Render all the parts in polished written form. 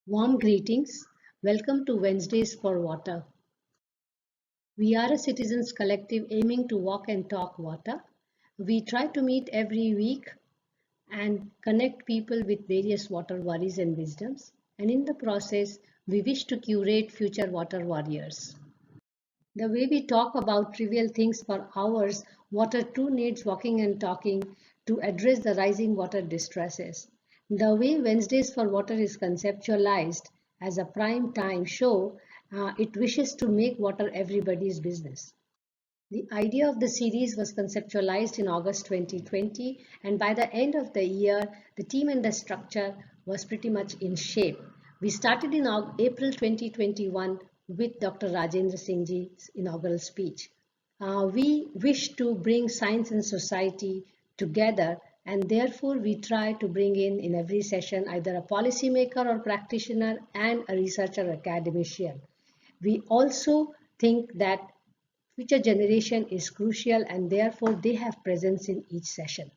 Warm greetings. Welcome to Wednesdays for Water. We are a citizens collective aiming to walk and talk water. We try to meet every week and connect people with various water worries and wisdoms. And in the process, we wish to curate future water warriors. The way we talk about trivial things for hours, water too needs walking and talking to address the rising water distresses. The way Wednesdays for Water is conceptualized as a prime time show, it wishes to make water everybody's business. The idea of the series was conceptualized in August 2020, and by the end of the year, the team and the structure was pretty much in shape. We started in April 2021 with Dr. Rajendra Singh's inaugural speech. We wish to bring science and society together, and therefore we try to bring in every session either a policymaker or practitioner and a researcher or academician. We also think that future generation is crucial and therefore they have presence in each session.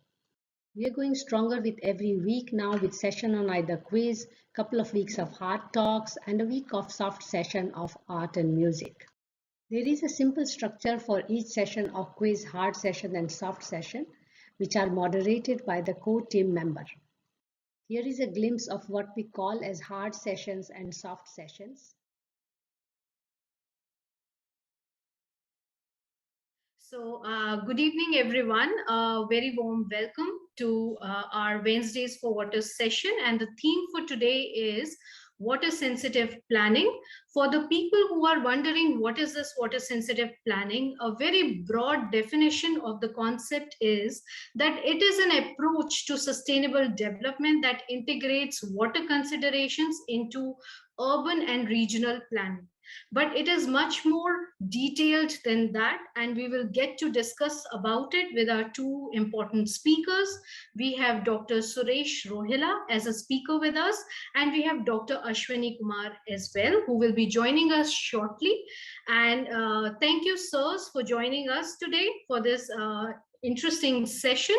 We are going stronger with every week now with session on either quiz, couple of weeks of hard talks and a week of soft session of art and music. There is a simple structure for each session of quiz, hard session and soft session which are moderated by the core team member. Here is a glimpse of what we call as hard sessions and soft sessions. So, good evening, everyone. Very warm welcome to our Wednesdays for Water session. And the theme for today is water sensitive planning. For the people who are wondering what is this water sensitive planning, a very broad definition of the concept is that it is an approach to sustainable development that integrates water considerations into urban and regional planning. But it is much more detailed than that, and we will get to discuss about it with our two important speakers. We have Dr. Suresh Rohilla as a speaker with us, and we have Dr. Ashwani Kumar as well, who will be joining us shortly. And thank you, sirs, for joining us today for this interesting session.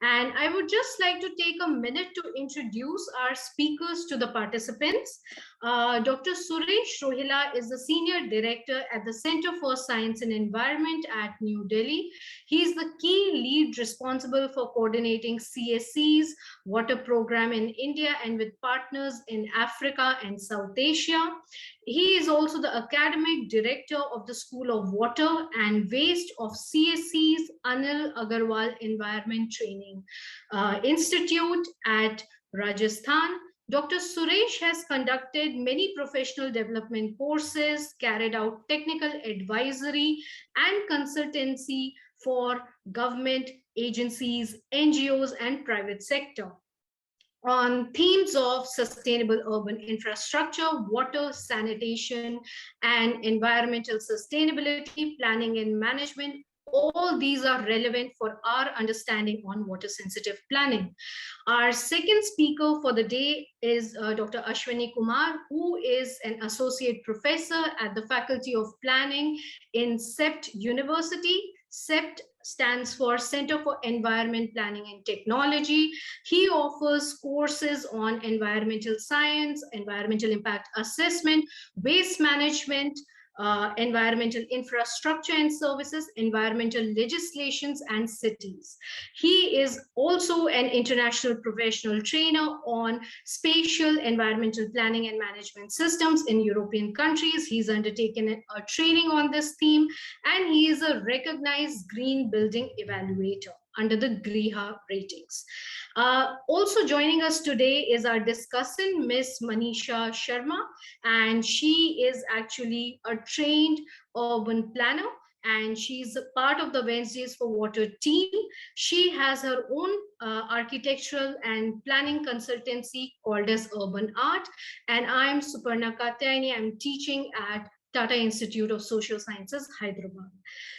And I would just like to take a minute to introduce our speakers to the participants. Dr. Suresh Rohilla is the Senior Director at the Center for Science and Environment at New Delhi. He is the key lead responsible for coordinating CSC's water program in India and with partners in Africa and South Asia. He is also the Academic Director of the School of Water and Waste of CSC's Anil Agarwal Environment Training Institute at Rajasthan. Dr. Suresh has conducted many professional development courses, carried out technical advisory and consultancy for government agencies, NGOs, and private sector on themes of sustainable urban infrastructure, water, sanitation, and environmental sustainability, planning and management. All these are relevant for our understanding on water sensitive planning. Our second speaker for the day is Dr. Ashwani Kumar, who is an associate professor at the Faculty of Planning in CEPT University. CEPT stands for Center for Environment Planning and Technology. He offers courses on environmental science, environmental impact assessment, waste management, environmental infrastructure and services, environmental legislations, and cities. He is also an international professional trainer on spatial environmental planning and management systems in European countries. He's undertaken a training on this theme, and he is a recognized green building evaluator under the GRIHA ratings. Also joining us today is our discussant, Miss Manisha Sharma, and she is actually a trained urban planner, and she's a part of the Wednesdays for Water team. She has her own architectural and planning consultancy called as Urban Art, and I'm Suparna Katyiani. I'm teaching at Tata Institute of Social Sciences, Hyderabad.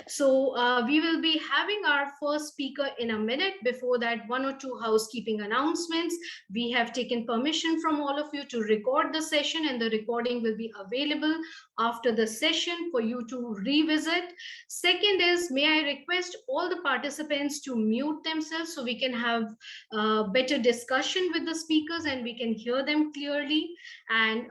So we will be having our first speaker in a minute. Before that, one or two housekeeping announcements. We have taken permission from all of you to record the session, and the recording will be available after the session for you to revisit. Second is, may I request all the participants to mute themselves so we can have better discussion with the speakers and we can hear them clearly. And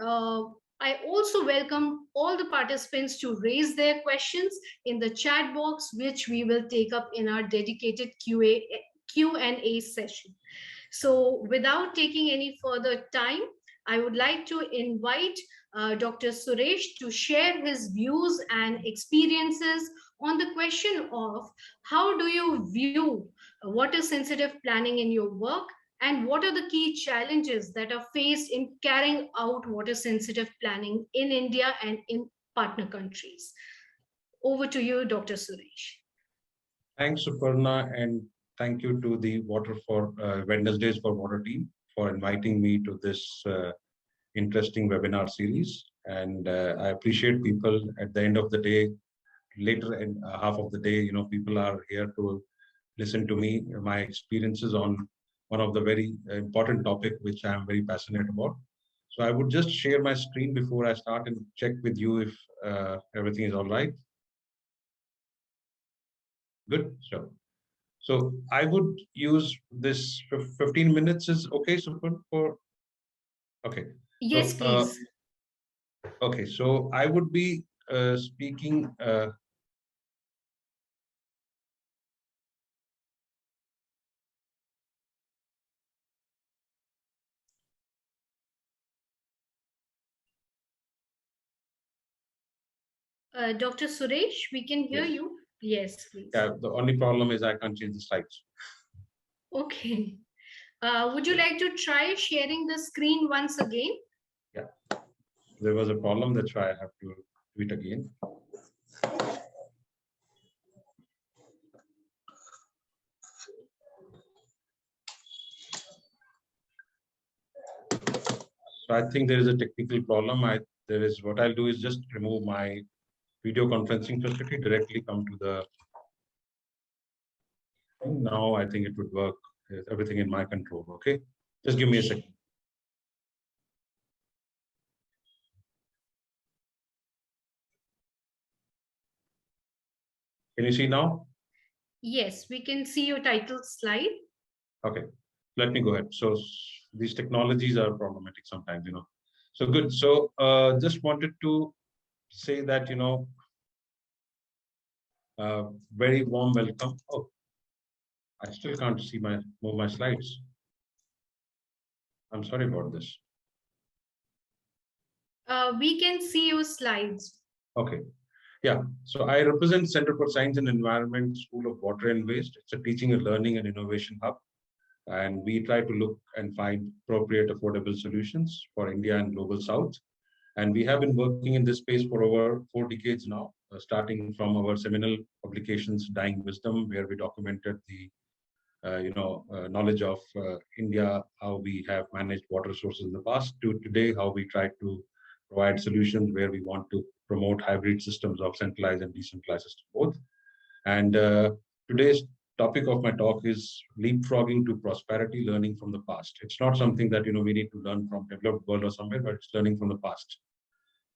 I also welcome all the participants to raise their questions in the chat box, which we will take up in our dedicated Q&A session. So without taking any further time, I would like to invite Dr. Suresh to share his views and experiences on the question of how do you view water sensitive planning in your work, and what are the key challenges that are faced in carrying out water sensitive planning in India and in partner countries. Over to you, Dr. Suresh. Thanks, Suparna, and thank you to the Wednesdays for Water team for inviting me to this interesting webinar series. And I appreciate people at the end of the day, later in half of the day, people are here to listen to me, my experiences on one of the very important topic, which I'm very passionate about. So I would just share my screen before I start and check with you if everything is all right. Good, sure. So I would use this 15 minutes is okay, Super, for, okay. Yes, so, please. Okay, so I would be speaking Dr. Suresh, we can hear yes. you. Yes, please. Yeah, the only problem is I can't change the slides. Okay. Would you like to try sharing the screen once again? Yeah, there was a problem. That's why I have to do it again. So I think there is a technical problem. What I'll do is just remove my video conferencing facility, directly come to the. Now I think it would work. Everything in my control. Okay, just give me a second. Can you see now? Yes, we can see your title slide. Okay, let me go ahead. So these technologies are problematic sometimes, So good. So just wanted to say that, very warm welcome. Oh, I still can't see move my slides. I'm sorry about this. We can see your slides. Okay. Yeah. So I represent Center for Science and Environment, School of Water and Waste. It's a teaching and learning and innovation hub. And we try to look and find appropriate, affordable solutions for India and Global South. And we have been working in this space for over 4 decades now, starting from our seminal publications, Dying Wisdom, where we documented the knowledge of India, how we have managed water sources in the past, to today, how we try to provide solutions where we want to promote hybrid systems of centralized and decentralized systems both. And today's topic of my talk is leapfrogging to prosperity, learning from the past. It's not something that we need to learn from developed world or somewhere, but it's learning from the past.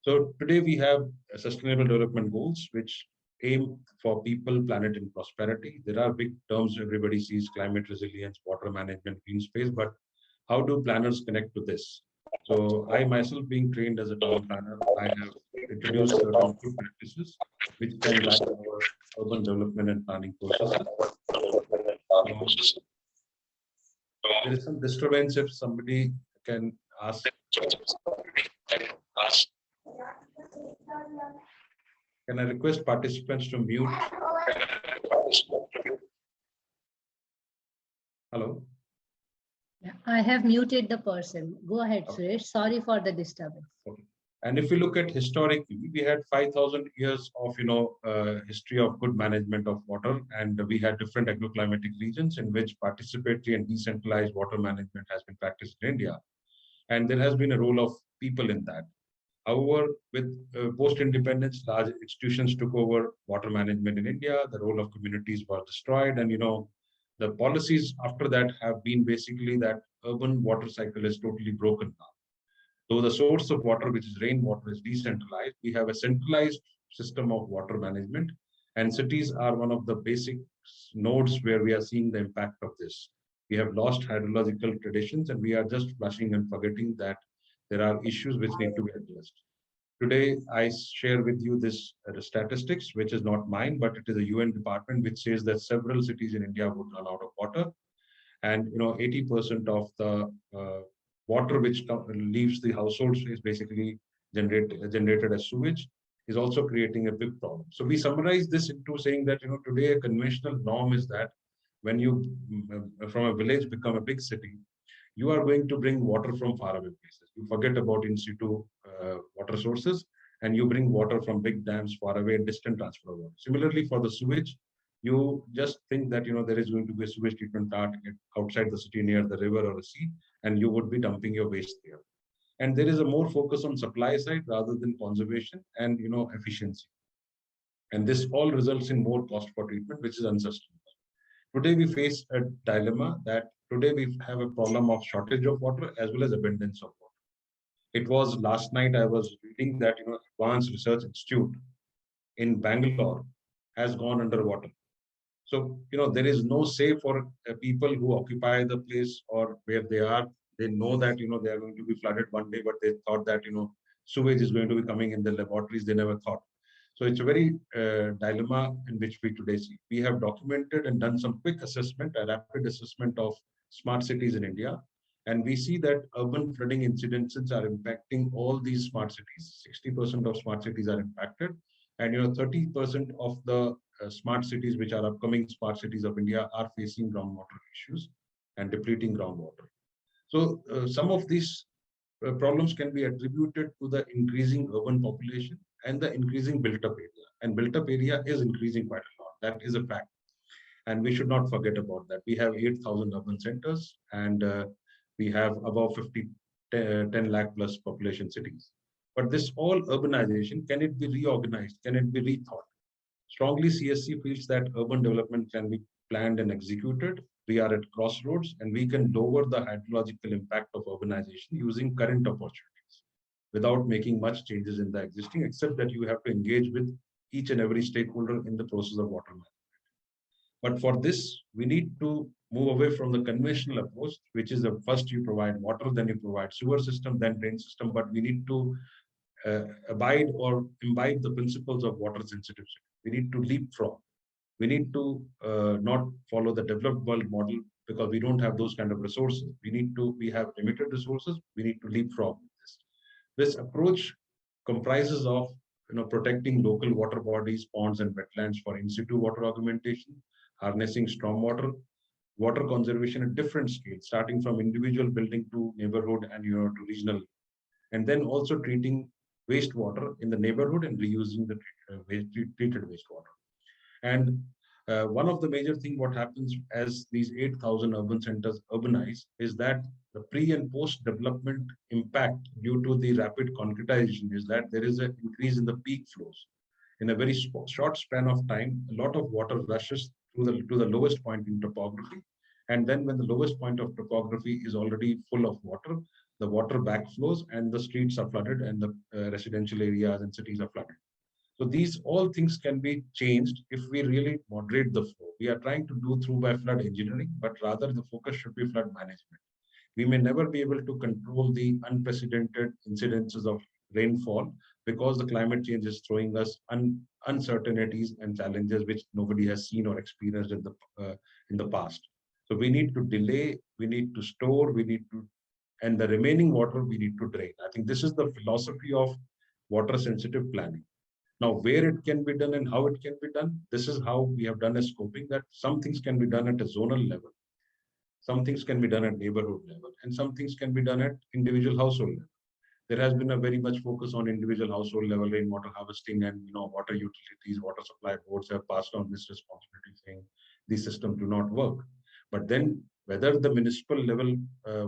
So today we have sustainable development goals, which aim for people, planet, and prosperity. There are big terms everybody sees: climate resilience, water management, green space, but how do planners connect to this? So I myself, being trained as a town planner, I have introduced certain good practices which can guide our urban development and planning processes. There is some disturbance. If somebody can ask. Can I request participants to mute? Hello? Yeah, I have muted the person. Go ahead, Suresh. Sorry for the disturbance. Okay. And if you look at historically, we had 5,000 years of history of good management of water, and we had different agroclimatic regions in which participatory and decentralized water management has been practiced in India. And there has been a role of people in that. However, with post-independence, large institutions took over water management in India. The role of communities was destroyed, and the policies after that have been basically that urban water cycle is totally broken now. Though the source of water, which is rainwater, is decentralized, we have a centralized system of water management, and cities are one of the basic nodes where we are seeing the impact of this. We have lost hydrological traditions, and we are just flushing and forgetting that there are issues which need to be addressed. Today, I share with you this statistics, which is not mine, but it is a UN department which says that several cities in India would run out of water, and 80% of the water which leaves the households is basically generated as sewage, is also creating a big problem. So we summarize this into saying that today a conventional norm is that when you from a village become a big city, you are going to bring water from faraway places. You forget about in situ water sources, and you bring water from big dams far away, distant transfer of water. Similarly, for the sewage, you just think that there is going to be a sewage treatment plant outside the city near the river or the sea, and you would be dumping your waste there. And there is a more focus on supply side rather than conservation and efficiency. And this all results in more cost for treatment, which is unsustainable. Today we face a dilemma that today we have a problem of shortage of water as well as abundance of water. It was last night I was reading that Advanced Research Institute in Bangalore has gone underwater. So there is no say for people who occupy the place or where they are. They know that they are going to be flooded one day, but they thought that sewage is going to be coming in the laboratories. They never thought. So it's a very dilemma in which we today see. We have documented and done some quick assessment, a rapid assessment of smart cities in India. And we see that urban flooding incidences are impacting all these smart cities. 60% of smart cities are impacted. And 30% of the smart cities, which are upcoming smart cities of India, are facing groundwater issues and depleting groundwater. So some of these problems can be attributed to the increasing urban population and the increasing built-up area. And built-up area is increasing quite a lot. That is a fact. And we should not forget about that. We have 8,000 urban centers, and we have above 10 lakh plus population cities. But this all urbanization, can it be reorganized? Can it be rethought? Strongly, CSC feels that urban development can be planned and executed. We are at crossroads, and we can lower the hydrological impact of urbanization using current opportunities without making much changes in the existing, except that you have to engage with each and every stakeholder in the process of water management. But for this, we need to move away from the conventional approach, which is the first you provide water, then you provide sewer system, then drain system. But we need to abide or imbibe the principles of water sensitivity. We need to leapfrog. We need to not follow the developed world model because we don't have those kind of resources. We have limited resources. We need to leapfrog this. This approach comprises of protecting local water bodies, ponds, and wetlands for in situ water augmentation, harnessing stormwater, water conservation at different scales, starting from individual building to neighborhood and to regional, and then also treating wastewater in the neighborhood and reusing the treated wastewater. And one of the major things what happens as these 8,000 urban centers urbanize is that the pre and post development impact due to the rapid concretization is that there is an increase in the peak flows. In a very short span of time, a lot of water rushes to the lowest point in topography. And then when the lowest point of topography is already full of water, the water backflows and the streets are flooded and the residential areas and cities are flooded. So these all things can be changed if we really moderate the flow. We are trying to do through by flood engineering, but rather the focus should be flood management. We may never be able to control the unprecedented incidences of rainfall because the climate change is throwing us uncertainties and challenges which nobody has seen or experienced in the past. So we need to delay, we need to store, and the remaining water we need to drain. I think this is the philosophy of water sensitive planning. Now, where it can be done and how it can be done, this is how we have done a scoping that some things can be done at a zonal level, some things can be done at neighborhood level, and some things can be done at individual household level. There has been a very much focus on individual household level rainwater harvesting, and water utilities, water supply boards have passed on this responsibility, saying these systems do not work. But then whether the municipal level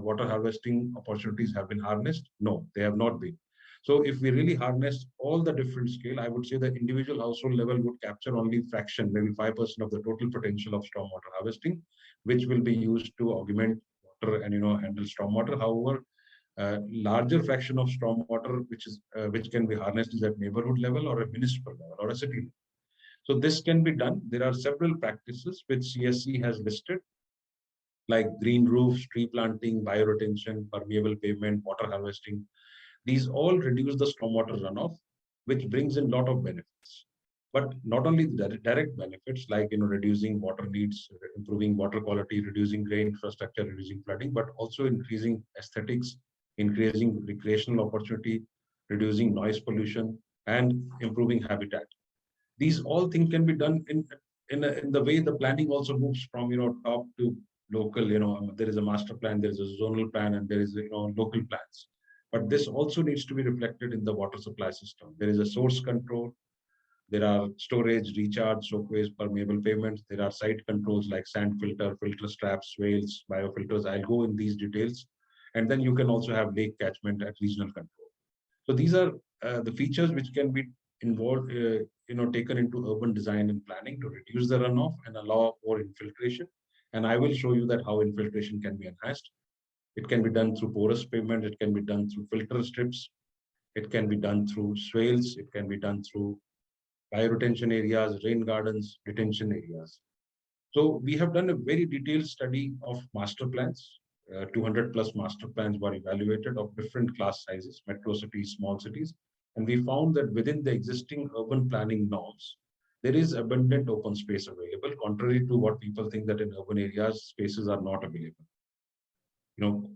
water harvesting opportunities have been harnessed, no, they have not been. So if we really harness all the different scale, I would say the individual household level would capture only fraction, maybe 5% of the total potential of stormwater harvesting, which will be used to augment water and handle stormwater. However, larger fraction of stormwater which can be harnessed is at neighborhood level or a municipal level or a city level. So this can be done. There are several practices which CSC has listed, like green roofs, tree planting, bioretention, permeable pavement, water harvesting. These all reduce the stormwater runoff, which brings in a lot of benefits. But not only the direct benefits like reducing water needs, improving water quality, reducing drain infrastructure, reducing flooding, but also increasing aesthetics, increasing recreational opportunity, reducing noise pollution, and improving habitat. These all things can be done in the way the planning also moves from top to local. There is a master plan, there is a zonal plan, and there is local plans. But this also needs to be reflected in the water supply system. There is a source control. There are storage, recharge, soakways, permeable pavements. There are site controls like sand filter, filter straps, swales, biofilters. I'll go in these details. And then you can also have lake catchment at regional control. So these are the features which can be involved, taken into urban design and planning to reduce the runoff and allow for infiltration. And I will show you that how infiltration can be enhanced. It can be done through porous pavement. It can be done through filter strips. It can be done through swales. It can be done through bioretention areas, rain gardens, detention areas. So we have done a very detailed study of master plans. 200 plus master plans were evaluated of different class sizes, metro cities, small cities. And we found that within the existing urban planning norms, there is abundant open space available, contrary to what people think that in urban areas, spaces are not available.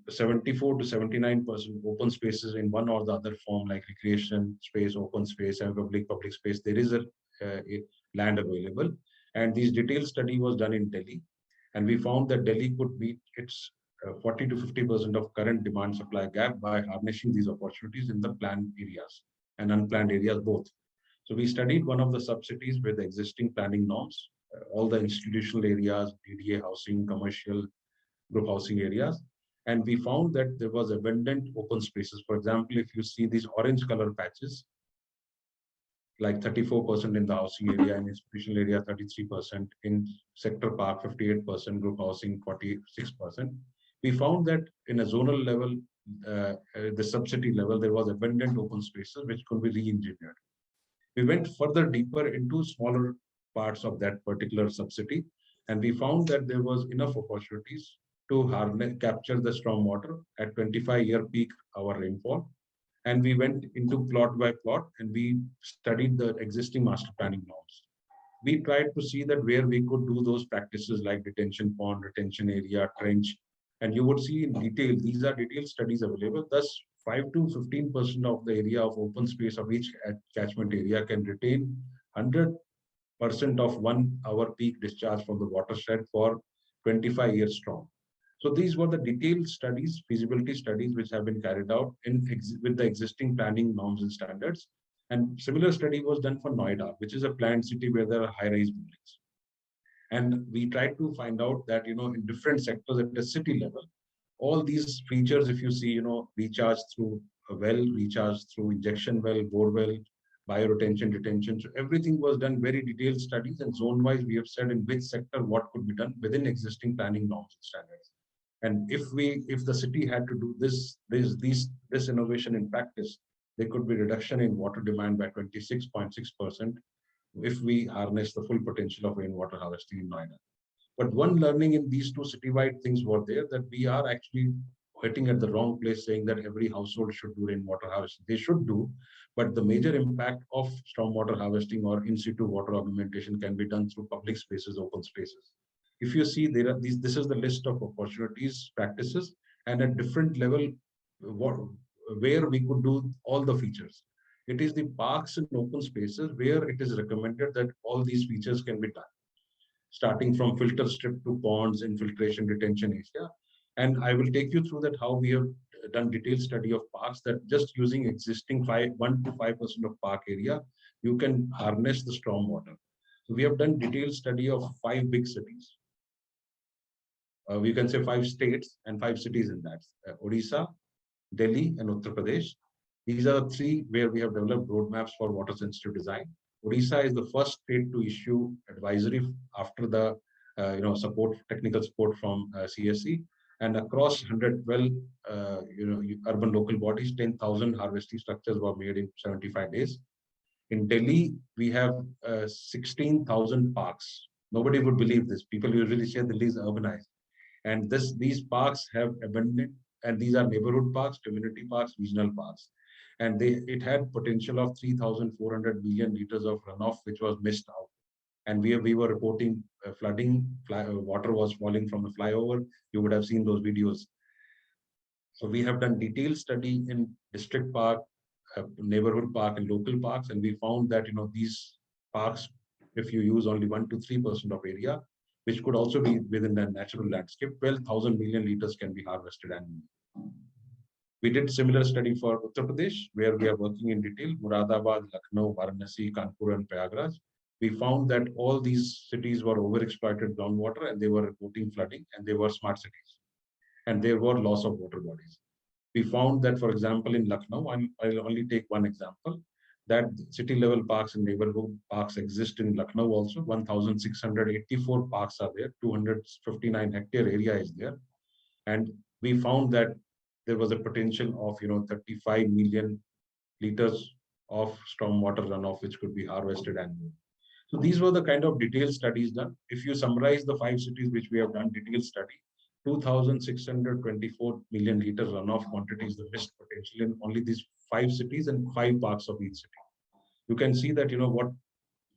74 to 79% open spaces in one or the other form, like recreation space, open space, and public space, there is a land available. And this detailed study was done in Delhi. And we found that Delhi could meet its 40 to 50% of current demand supply gap by harnessing these opportunities in the planned areas and unplanned areas both. So we studied one of the sub-cities with existing planning norms, all the institutional areas, DDA housing, commercial, group housing areas. And we found that there was abundant open spaces. For example, if you see these orange color patches, like 34% in the housing area, in institutional area, 33%, in sector park, 58%, group housing, 46%. We found that in a zonal level, the sub-city level, there was abundant open spaces which could be re-engineered. We went further deeper into smaller parts of that particular sub-city, and we found that there was enough opportunities to capture the stormwater at 25-year peak hour rainfall. And we went into plot by plot and we studied the existing master planning norms. We tried to see that where we could do those practices like detention pond, retention area, trench, and you would see in detail, these are detailed studies available. Thus, 5 to 15% of the area of open space of each catchment area can retain 100% of 1 hour peak discharge from the watershed for 25 years strong. So these were the detailed studies, feasibility studies, which have been carried out with the existing planning norms and standards. And similar study was done for Noida, which is a planned city where there are high-rise buildings. And we tried to find out that, in different sectors at the city level, all these features, if you see, recharge through a well, recharge through injection well, bore well, bioretention, detention. So everything was done very detailed studies, and zone-wise, we have said in which sector what could be done within existing planning norms and standards. And if the city had to do this innovation in practice, there could be reduction in water demand by 26.6% if we harness the full potential of rainwater harvesting in Noida. But one learning in these two citywide things were there, that we are actually hitting at the wrong place, saying that every household should do rainwater harvesting. They should do, but the major impact of stormwater harvesting or in situ water augmentation can be done through public spaces, open spaces. If you see, this is the list of opportunities, practices, and at different level, where we could do all the features. It is the parks and open spaces where it is recommended that all these features can be done, starting from filter strip to ponds, infiltration, detention area. And I will take you through that how we have done detailed study of parks, that just using existing 1 to 5% of park area, you can harness the stormwater. So we have done detailed study of 5 big cities. We can say 5 states and 5 cities in that, Odisha, Delhi, and Uttar Pradesh. These are the three where we have developed roadmaps for water sensitive design. Odisha is the first state to issue advisory after the technical support from CSE, and across 112 urban local bodies, 10,000 harvesting structures were made in 75 days. In Delhi, we have 16,000 parks. Nobody would believe this. People usually say Delhi is urbanized, and these parks have abundant, and these are neighborhood parks, community parks, regional parks, and it had potential of 3,400 million liters of runoff, which was missed out. And we were reporting flooding, water was falling from the flyover. You would have seen those videos. So we have done detailed study in district park, neighborhood park, and local parks, and we found that these parks, if you use only 1 to 3% of area, which could also be within the natural landscape, 12,000 million liters can be harvested annually. We did similar study for Uttar Pradesh, where we are working in detail, Muradabad, Lucknow, Varanasi, Kanpur, and Prayagraj. We found that all these cities were overexploited groundwater, and they were reporting flooding, and they were smart cities, and there were loss of water bodies. We found that, for example, in Lucknow, I'll only take one example, that city level parks and neighborhood parks exist in Lucknow also. 1,684 parks are there, 259 hectare area is there. And we found that there was a potential of 35 million liters of stormwater runoff which could be harvested annually. So these were the kind of detailed studies done. If you summarize the 5 cities which we have done detailed study, 2,624 million liter runoff quantity is the best potential in only these 5 cities and 5 parks of each city. You can see that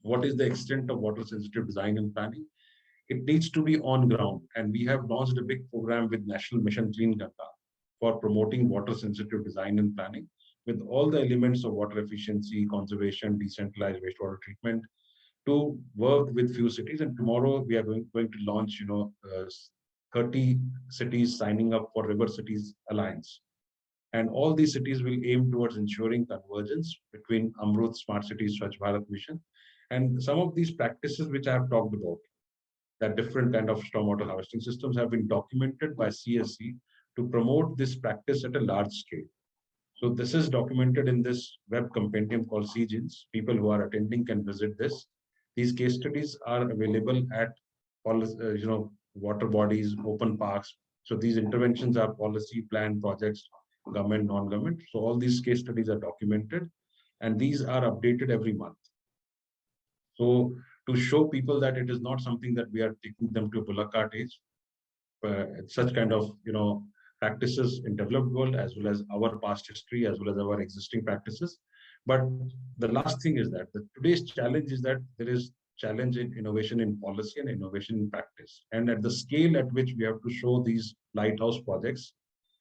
what is the extent of water sensitive design and planning. It needs to be on ground, and we have launched a big program with National Mission Clean Ganga for promoting water sensitive design and planning with all the elements of water efficiency, conservation, decentralized wastewater treatment, to work with few cities. And tomorrow we are going to launch 30 cities signing up for River Cities Alliance. And all these cities will aim towards ensuring convergence between Amrut Smart Cities Swachh Bharat Mission. And some of these practices which I have talked about, that different kind of stormwater harvesting systems, have been documented by CSE to promote this practice at a large scale. So this is documented in this web compendium called CGINS. People who are attending can visit this. These case studies are available at water bodies, open parks. So these interventions are policy, plan, projects, government, non-government. So all these case studies are documented, and these are updated every month. So to show people that it is not something that we are taking them to a bullock cart age, such kind of practices in developed world, as well as our past history, as well as our existing practices. But the last thing is that today's challenge is that there is challenge in innovation in policy and innovation in practice, and at the scale at which we have to show these lighthouse projects,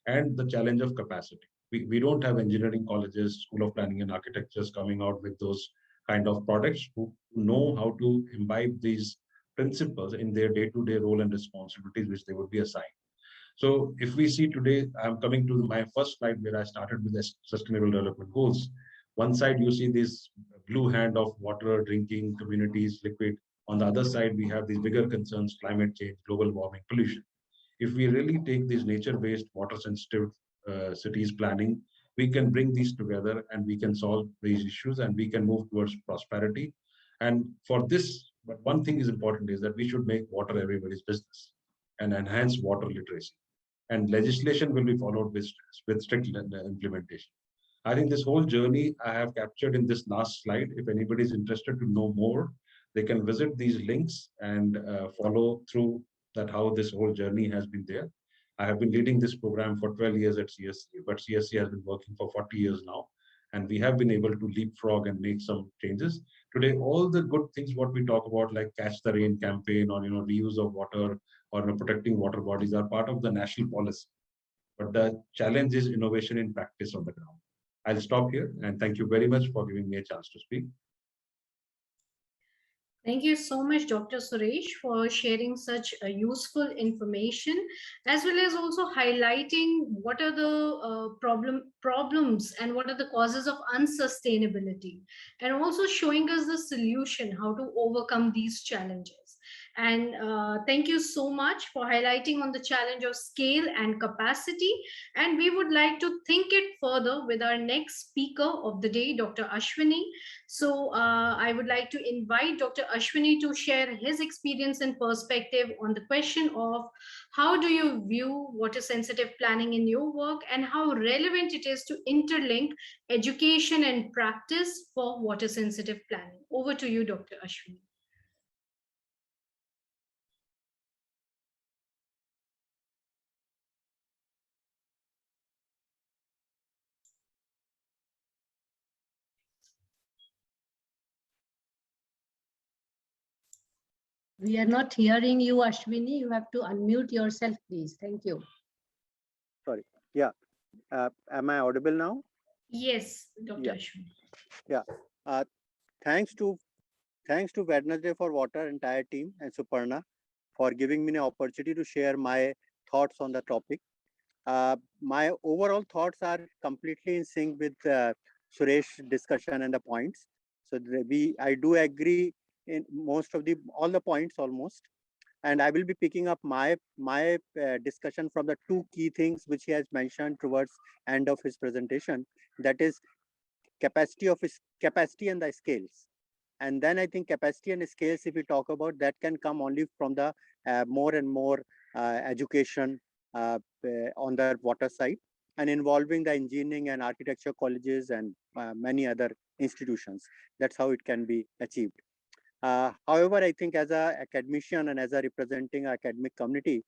and the challenge of capacity. We don't have engineering colleges, School of Planning and Architectures coming out with those kind of products who know how to imbibe these principles in their day-to-day role and responsibilities which they would be assigned. So if we see today, I'm coming to my first slide where I started with the Sustainable Development Goals. One side, you see this blue hand of water, drinking, communities, liquid. On the other side, we have these bigger concerns, climate change, global warming, pollution. If we really take these nature-based, water-sensitive cities planning, we can bring these together and we can solve these issues and we can move towards prosperity. And for this, but one thing is important is that we should make water everybody's business and enhance water literacy. And legislation will be followed with strict implementation. I think this whole journey I have captured in this last slide. If anybody is interested to know more, they can visit these links and follow through that how this whole journey has been there. I have been leading this program for 12 years at CSE, but CSE has been working for 40 years now, and we have been able to leapfrog and make some changes. Today, all the good things what we talk about, like Catch the Rain campaign or reuse of water or protecting water bodies, are part of the national policy. But the challenge is innovation in practice on the ground. I'll stop here, and thank you very much for giving me a chance to speak. Thank you so much, Dr. Suresh, for sharing such useful information, as well as also highlighting what are the problems and what are the causes of unsustainability, and also showing us the solution, how to overcome these challenges. And thank you so much for highlighting on the challenge of scale and capacity. And we would like to think it further with our next speaker of the day, Dr. Ashwani. So I would like to invite Dr. Ashwani to share his experience and perspective on the question of how do you view water sensitive planning in your work and how relevant it is to interlink education and practice for water sensitive planning. Over to you, Dr. Ashwani. We are not hearing you, Ashwini. You have to unmute yourself, please. Thank you. Sorry. Yeah. Am I audible now? Yes, Dr. Yeah. Ashwini. Yeah. Thanks to Wednesday for Water entire team and Suparna for giving me an opportunity to share my thoughts on the topic. My overall thoughts are completely in sync with Suresh discussion and the points. So I do agree in most of all the points almost. And I will be picking up my discussion from the two key things which he has mentioned towards end of his presentation. That is capacity and the scales. And then I think capacity and scales, if we talk about, that can come only from the more and more education on the water side and involving the engineering and architecture colleges and many other institutions. That's how it can be achieved. However, I think as a academician and as a representing academic community,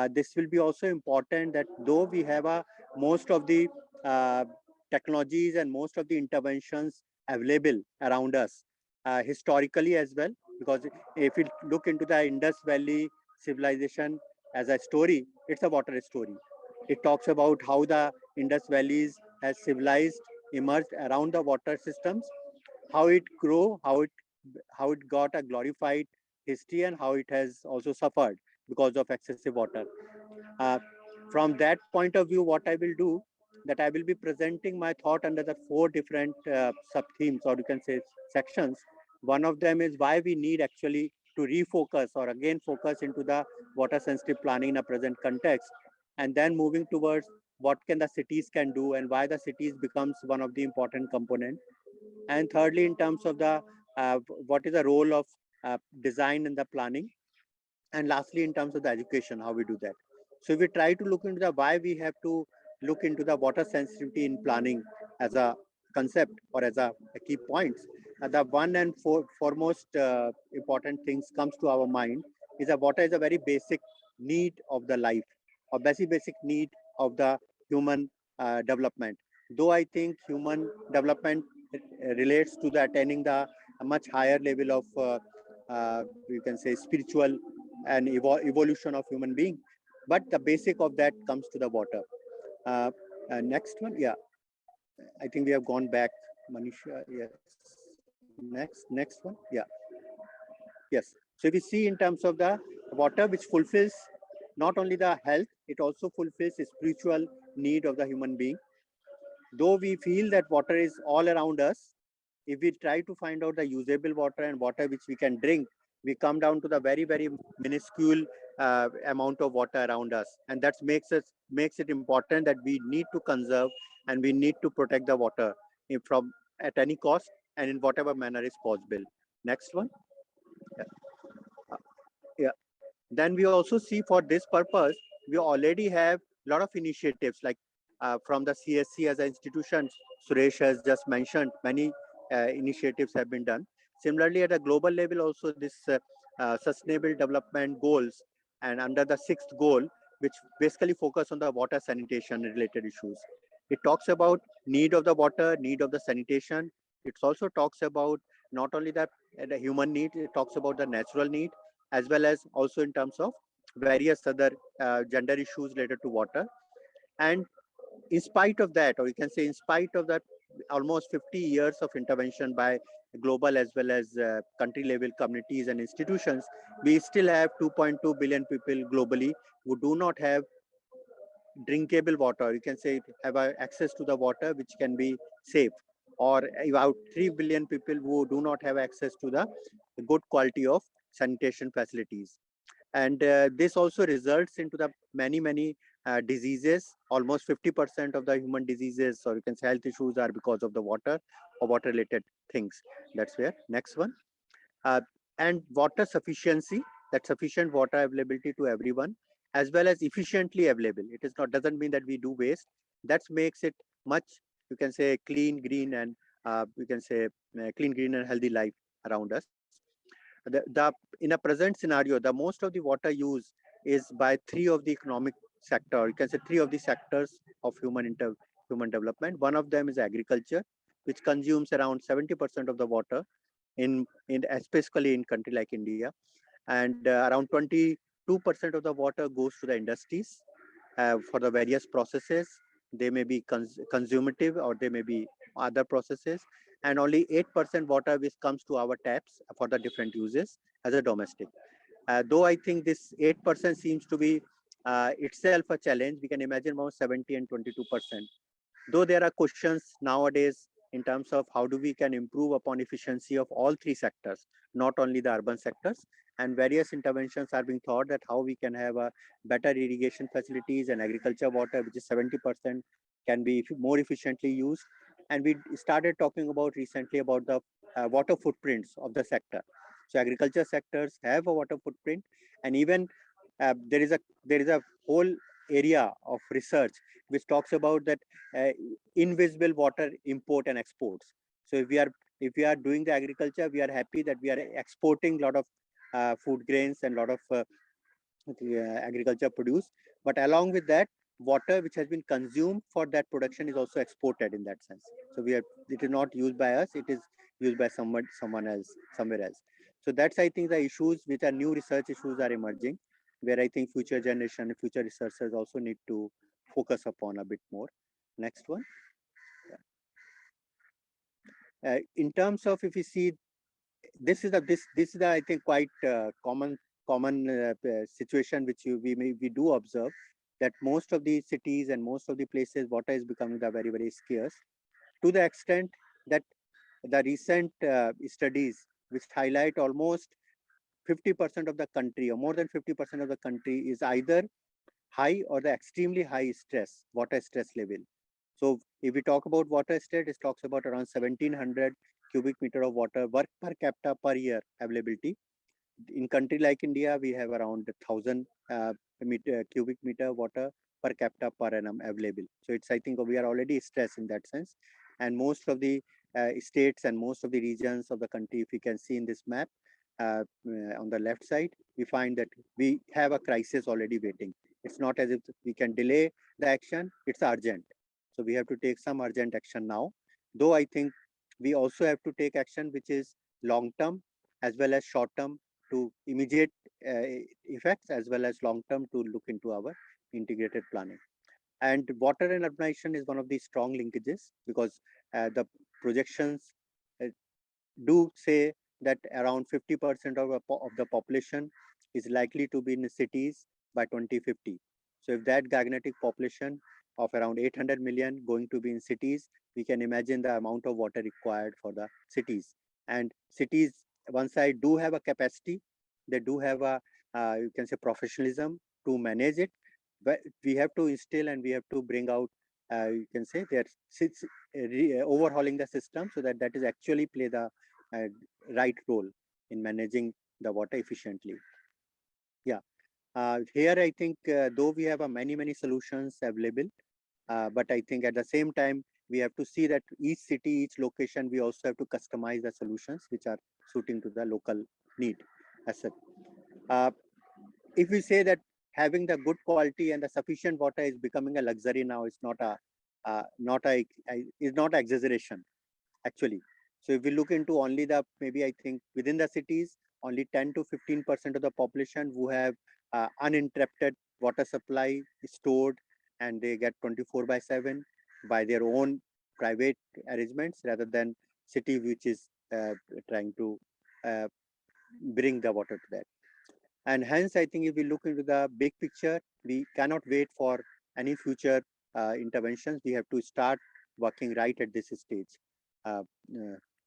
this will be also important that though we have most of the technologies and most of the interventions available around us historically as well, because if we look into the Indus Valley civilization as a story, it's a water story. It talks about how the Indus Valleys has civilized, emerged around the water systems, how it grew, how it got a glorified history, and how it has also suffered because of excessive water. Uh, from that point of view, what I will do, that I will be presenting my thought under the four different sub themes, or you can say sections. One of them is why we need actually to refocus or again focus into the water sensitive planning in a present context, and then moving towards what can the cities can do and why the cities becomes one of the important component. And thirdly, in terms of the what is the role of design in the planning, and lastly in terms of the education, how we do that. So if we try to look into the why we have to look into the water sensitivity in planning as a concept or as a key points, the one and foremost important things comes to our mind is that water is a very basic need of the life, or basic need of the human development. Though I think human development relates to the attaining the a much higher level of you can say spiritual and evolution of human being, but the basic of that comes to the water. Next one, yeah, I think we have gone back, Manisha. Yes, next one, yeah, yes. So if we see in terms of the water, which fulfills not only the health, it also fulfills the spiritual need of the human being. Though we feel that water is all around us, if we try to find out the usable water and water which we can drink, we come down to the very minuscule amount of water around us, and that makes it important that we need to conserve and we need to protect the water from at any cost and in whatever manner is possible. Next one. Yeah. Yeah. Then we also see for this purpose, we already have a lot of initiatives like from the CSC as an institution, Suresh has just mentioned, many initiatives have been done. Similarly, at a global level also, this sustainable development goals, and under the sixth goal, which basically focus on the water sanitation related issues. It talks about need of the water, need of the sanitation. It also talks about not only the human need, it talks about the natural need, as well as also in terms of various other gender issues related to water. And in spite of that, or you can say in spite of that, almost 50 years of intervention by global as well as country level communities and institutions, we still have 2.2 billion people globally who do not have drinkable water. You can say have access to the water which can be safe, or about 3 billion people who do not have access to the good quality of sanitation facilities. And this also results into the many diseases. Almost 50% of the human diseases, or you can say health issues, are because of the water or water related things. That's where next one. uh, and water sufficiency, that sufficient water availability to everyone, as well as efficiently available. It is not, doesn't mean that we do waste. That makes it much, you can say, clean, green, and you can say clean, green, and healthy life around us. The in a present scenario, the most of the water use is by three of the economic sector. You can say three of the sectors of human development. One of them is agriculture, which consumes around 70% of the water in especially in country like India, and around 22% of the water goes to the industries for the various processes. They may be consumative, or they may be other processes, and only 8% water which comes to our taps for the different uses as a domestic. Though I think this 8% seems to be itself a challenge, we can imagine about 70 and 22%. Though there are questions nowadays in terms of how do we can improve upon efficiency of all three sectors, not only the urban sectors, and various interventions are being thought that how we can have a better irrigation facilities and agriculture water, which is 70%, can be more efficiently used. And we started talking about recently about the water footprints of the sector. So agriculture sectors have a water footprint, and even there is a whole area of research which talks about that invisible water import and exports. So if we are doing the agriculture, we are happy that we are exporting a lot of food grains and a lot of agriculture produce. But along with that, water which has been consumed for that production is also exported in that sense. So it is not used by us; it is used by someone else, somewhere else. So that's, I think, the issues which are new research issues are emerging, where I think future generation and future researchers also need to focus upon a bit more. Next one. In terms of, if you see, this is I think quite common situation which we do observe, that most of the cities and most of the places water is becoming the very scarce, to the extent that the recent studies which highlight almost 50% of the country, or more than 50% of the country, is either high or the extremely high stress, water stress level. So if we talk about water stress, it talks about around 1700 cubic meter of water work per capita per year availability. In country like India, we have around 1000 cubic meter water per capita per annum available. So it's, I think, we are already stressed in that sense. And most of the states and most of the regions of the country, if you can see in this map on the left side, we find that we have a crisis already waiting. It's not as if we can delay the action, it's urgent. So we have to take some urgent action now. Though I think we also have to take action which is long term as well as short term, to immediate effects, as well as long term to look into our integrated planning. And water and urbanization is one of the strong linkages, because the projections uh, do say that around 50% of the population is likely to be in cities by 2050. So if that gigantic population of around 800 million going to be in cities, we can imagine the amount of water required for the cities. And cities, one side, do have a capacity, they do have a you can say professionalism to manage it, but we have to instill and we have to bring out you can say they're overhauling the system, so that is actually play the uh, right role in managing the water efficiently. Yeah. Here I think though we have many solutions available, but I think at the same time we have to see that each city, each location, we also have to customize the solutions which are suiting to the local need as such. If we say that having the good quality and the sufficient water is becoming a luxury now, it's not exaggeration actually. So if we look into only the, maybe I think within the cities, only 10 to 15% of the population who have uninterrupted water supply stored, and they get 24/7 by their own private arrangements, rather than city which is trying to uh, bring the water to that. And hence, I think if we look into the big picture, we cannot wait for any future interventions. We have to start working right at this stage. Uh,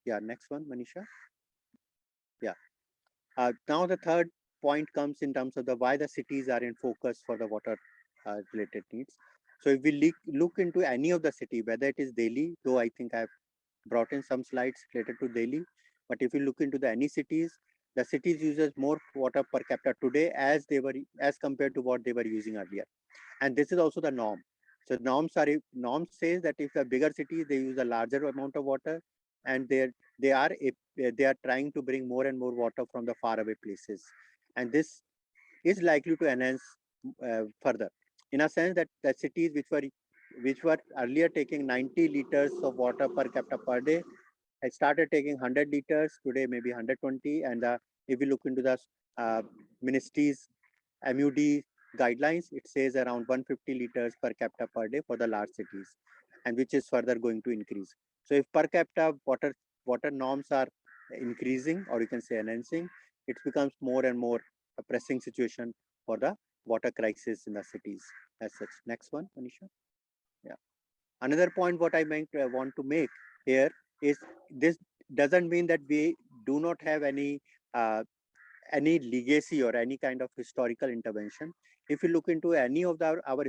yeah, next one, Manisha. Yeah. Now the third point comes in terms of the why the cities are in focus for the water related needs. So if we look into any of the city, whether it is Delhi, though I think I've brought in some slides related to Delhi, but if you look into the any cities, the cities uses more water per capita today as compared to what they were using earlier, and this is also the norm. So norms says that if the bigger cities they use a larger amount of water, and they are trying to bring more and more water from the faraway places, and this is likely to enhance further, in a sense that the cities which were earlier taking 90 liters of water per capita per day, I started taking 100 liters today, maybe 120. And if we look into the uh, ministry's MUD guidelines, it says around 150 liters per capita per day for the large cities, and which is further going to increase. So if per capita water norms are increasing, or you can say enhancing, it becomes more and more a pressing situation for the water crisis in the cities as such. Next one, Manisha. Yeah. Another point what I want to make here is this doesn't mean that we do not have uh, any legacy or any kind of historical intervention. If you look into any of our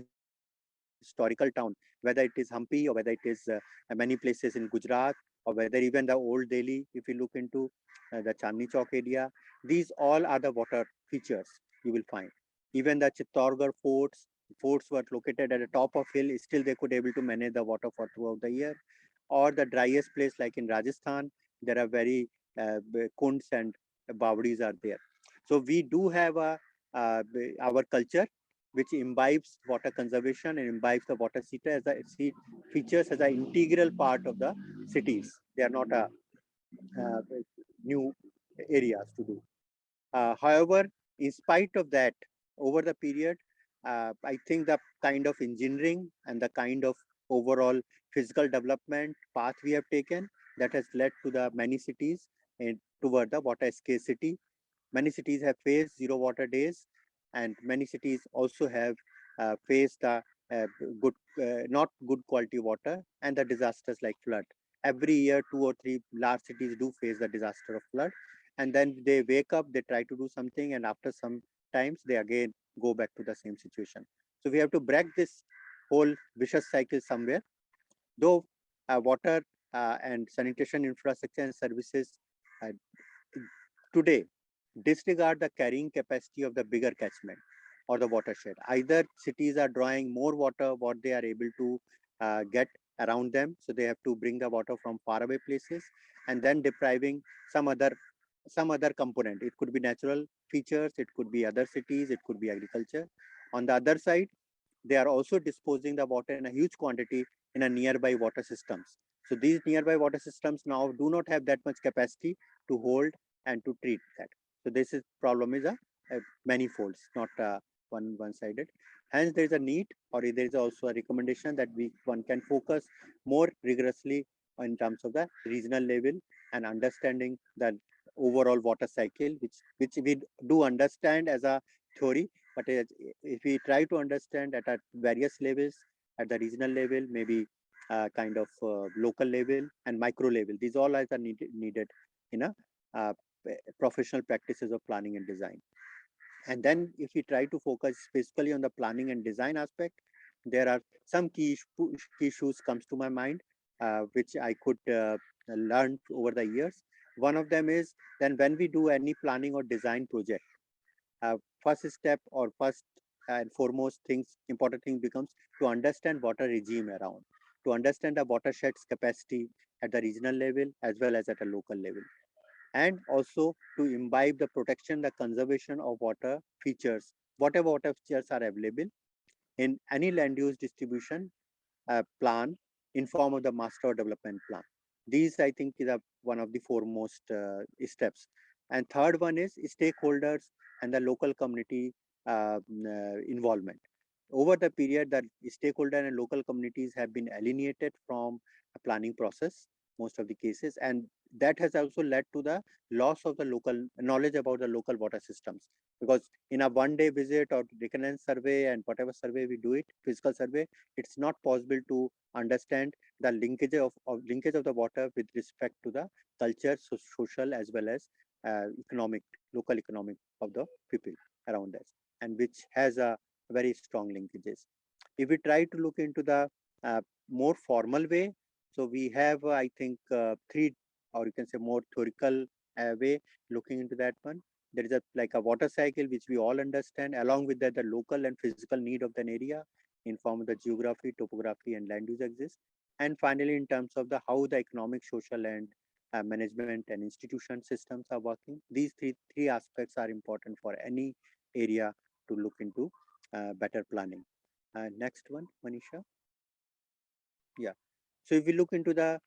historical town, whether it is Hampi or whether it is many places in Gujarat, or whether even the old Delhi, if you look into the Chandni Chowk area, these all are the water features you will find. Even the Chittorgarh forts were located at the top of hill, still they could able to manage the water for throughout the year. Or the driest place like in Rajasthan, there are very kunds and bawdis are there. So we do have our culture which imbibes water conservation and imbibes the water features as an integral part of the cities. They are not uh, new areas to do. However, in spite of that, over the period, I think the kind of engineering and the kind of overall physical development path we have taken, that has led to the many cities toward the water scarcity. Many cities have faced zero water days, and many cities also have faced uh, good, not good quality water and the disasters like flood. Every year, two or three large cities do face the disaster of flood, and then they wake up, they try to do something, and after some times they again go back to the same situation. So we have to break this whole vicious cycle somewhere. Though water and sanitation infrastructure and services uh, today disregard the carrying capacity of the bigger catchment or the watershed. Either cities are drawing more water what they are able to get around them, so they have to bring the water from faraway places, and then depriving some other component. It could be natural features, it could be other cities, it could be agriculture. On the other side, they are also disposing the water in a huge quantity in a nearby water systems. So these nearby water systems now do not have that much capacity to hold and to treat that. So this is problem is a many folds, not one-sided. Hence, there is a need, or there is also a recommendation that one can focus more rigorously in terms of the regional level and understanding the overall water cycle, which we do understand as a theory, but if we try to understand at various levels, at the regional level, maybe kind of local level and micro level, these all are needed in a uh, professional practices of planning and design. And then if we try to focus specifically on the planning and design aspect, there are some key issues comes to my mind, which I could learn over the years. One of them is then when we do any planning or design project, first step or first and foremost important thing becomes to understand water regime around, to understand the watershed's capacity at the regional level as well as at a local level, and also to imbibe the protection, the conservation of water features, whatever water features are available in any land use distribution plan in form of the master development plan. These, I think, is one of the foremost steps. And third one is stakeholders and the local community involvement. Over the period, the stakeholder and local communities have been alienated from a planning process, most of the cases, and that has also led to the loss of the local knowledge about the local water systems. Because in a one-day visit or recurrence survey and whatever survey we do it, physical survey, it's not possible to understand the linkage of the water with respect to the culture, social as well as local economic of the people around us, and which has a very strong linkages. If we try to look into the more formal way, so we have, I think, three, or you can say more theoretical way looking into that one. There is a like a water cycle, which we all understand. Along with that, the local and physical need of an area in form of the geography, topography, and land use exist. And finally, in terms of the how the economic, social, and management and institution systems are working, these three aspects are important for any area to look into better planning. Next one, Manisha. Yeah. So if we look into the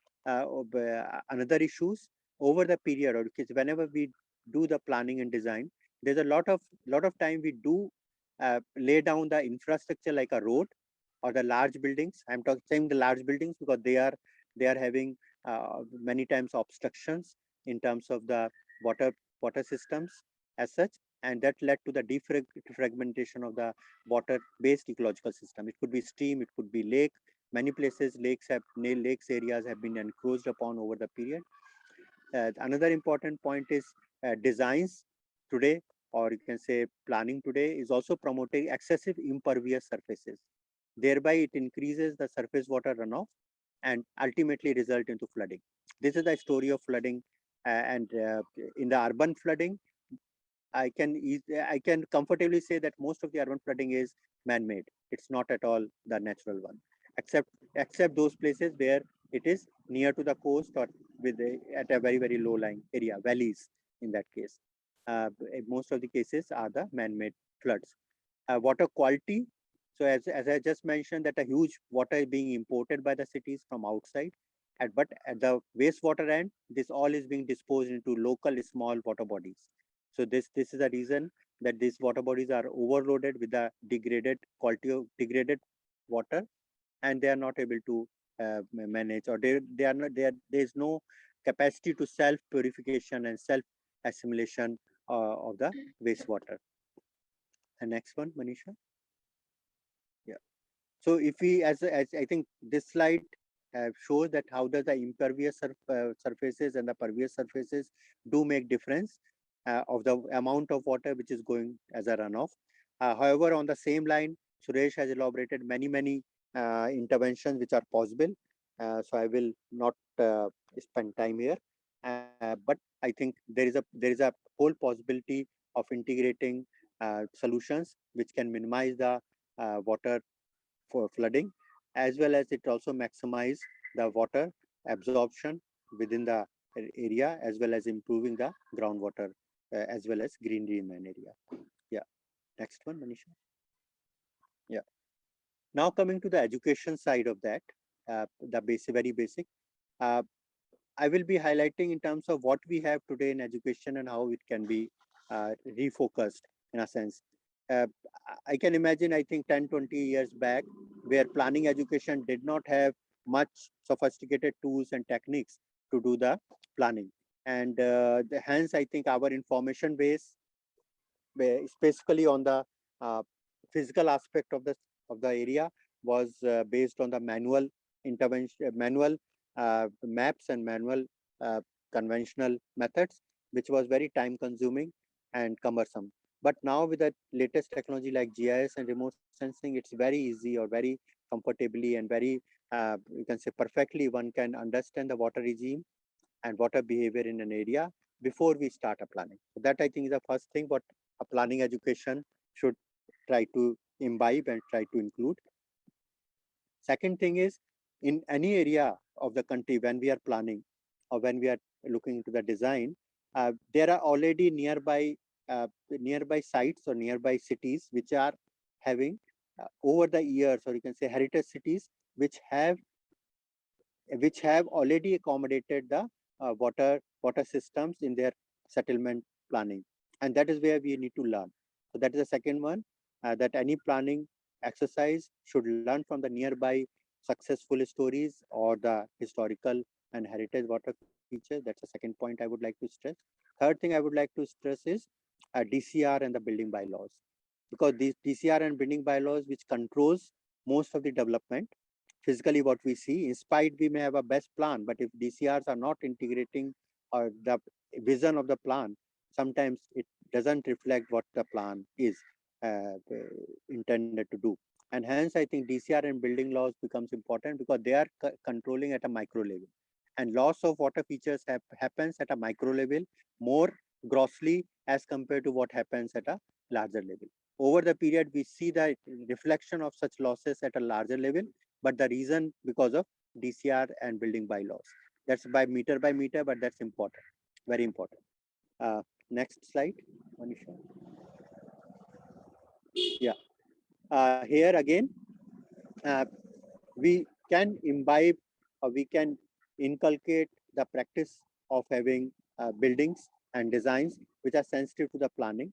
another issues over the period, or because whenever we do the planning and design, there's a lot of time we do lay down the infrastructure like a road or the large buildings. I'm talking saying the large buildings because they are having many times obstructions in terms of the water water systems as such, and that led to the defragmentation of the water based ecological system. It could be stream, it could be lake. Many places lakes areas have been encroached upon over the period. Another important point is designs today, or you can say planning today, is also promoting excessive impervious surfaces. Thereby, it increases the surface water runoff and ultimately result into flooding. This is the story of flooding, and in the urban flooding, I can comfortably say that most of the urban flooding is man-made. It's not at all the natural one, except those places where it is near to the coast or at a very low lying area, valleys. In that case, most of the cases are the man-made floods. Water quality. So as I just mentioned, that a huge water is being imported by the cities from outside, but at the wastewater end, this all is being disposed into local small water bodies. So this is the reason that these water bodies are overloaded with the degraded quality of degraded water, and they are not able to manage, or they are not there. There is no capacity to self purification and self assimilation of the wastewater. And next one, Manisha. Yeah. So if we, as I think this slide shows that how does the impervious surfaces and the pervious surfaces do make difference of the amount of water which is going as a runoff. However, on the same line, Suresh has elaborated many interventions which are possible. So I will not spend time here. But I think there is a whole possibility of integrating solutions which can minimize the water for flooding, as well as it also maximize the water absorption within the area, as well as improving the groundwater, as well as greenery in an area. Yeah. Next one, Manisha. Yeah. Now coming to the education side of that, the very basic. Uh, I will be highlighting in terms of what we have today in education and how it can be refocused in a sense. Uh, I can imagine, I think 10, 20 years back, where planning education did not have much sophisticated tools and techniques to do the planning. And hence, I think our information base, specifically on the uh, physical aspect of the area, was based on the manual intervention, manual maps and manual uh, conventional methods, which was very time consuming and cumbersome. But now with the latest technology like GIS and remote sensing, it's very easy, or very comfortably and very you can say perfectly, one can understand the water regime and water behavior in an area before we start a planning. So that I think is the first thing what a planning education should try to imbibe and try to include. Second thing is, in any area of the country, when we are planning or when we are looking into the design, there are already nearby sites or nearby cities which are having over the years, or you can say heritage cities, which have already accommodated the water systems in their settlement planning, and that is where we need to learn. So that is the second one, that any planning exercise should learn from the nearby successful stories or the historical and heritage water features. That's the second point I would like to stress. Third thing I would like to stress is DCR and the building bylaws, because these DCR and building bylaws which controls most of the development. Physically what we see, in spite we may have a best plan, but if DCRs are not integrating or the vision of the plan, sometimes it doesn't reflect what the plan is intended to do. And hence, I think DCR and building laws becomes important because they are controlling at a micro level. And loss of water features happens at a micro level more grossly as compared to what happens at a larger level. Over the period, we see the reflection of such losses at a larger level, but the reason because of DCR and building bylaws. That's by meter, but that's important, very important. Next slide, Manisha. Yeah. Here again, uh, we can imbibe or we can inculcate the practice of having buildings and designs which are sensitive to the planning.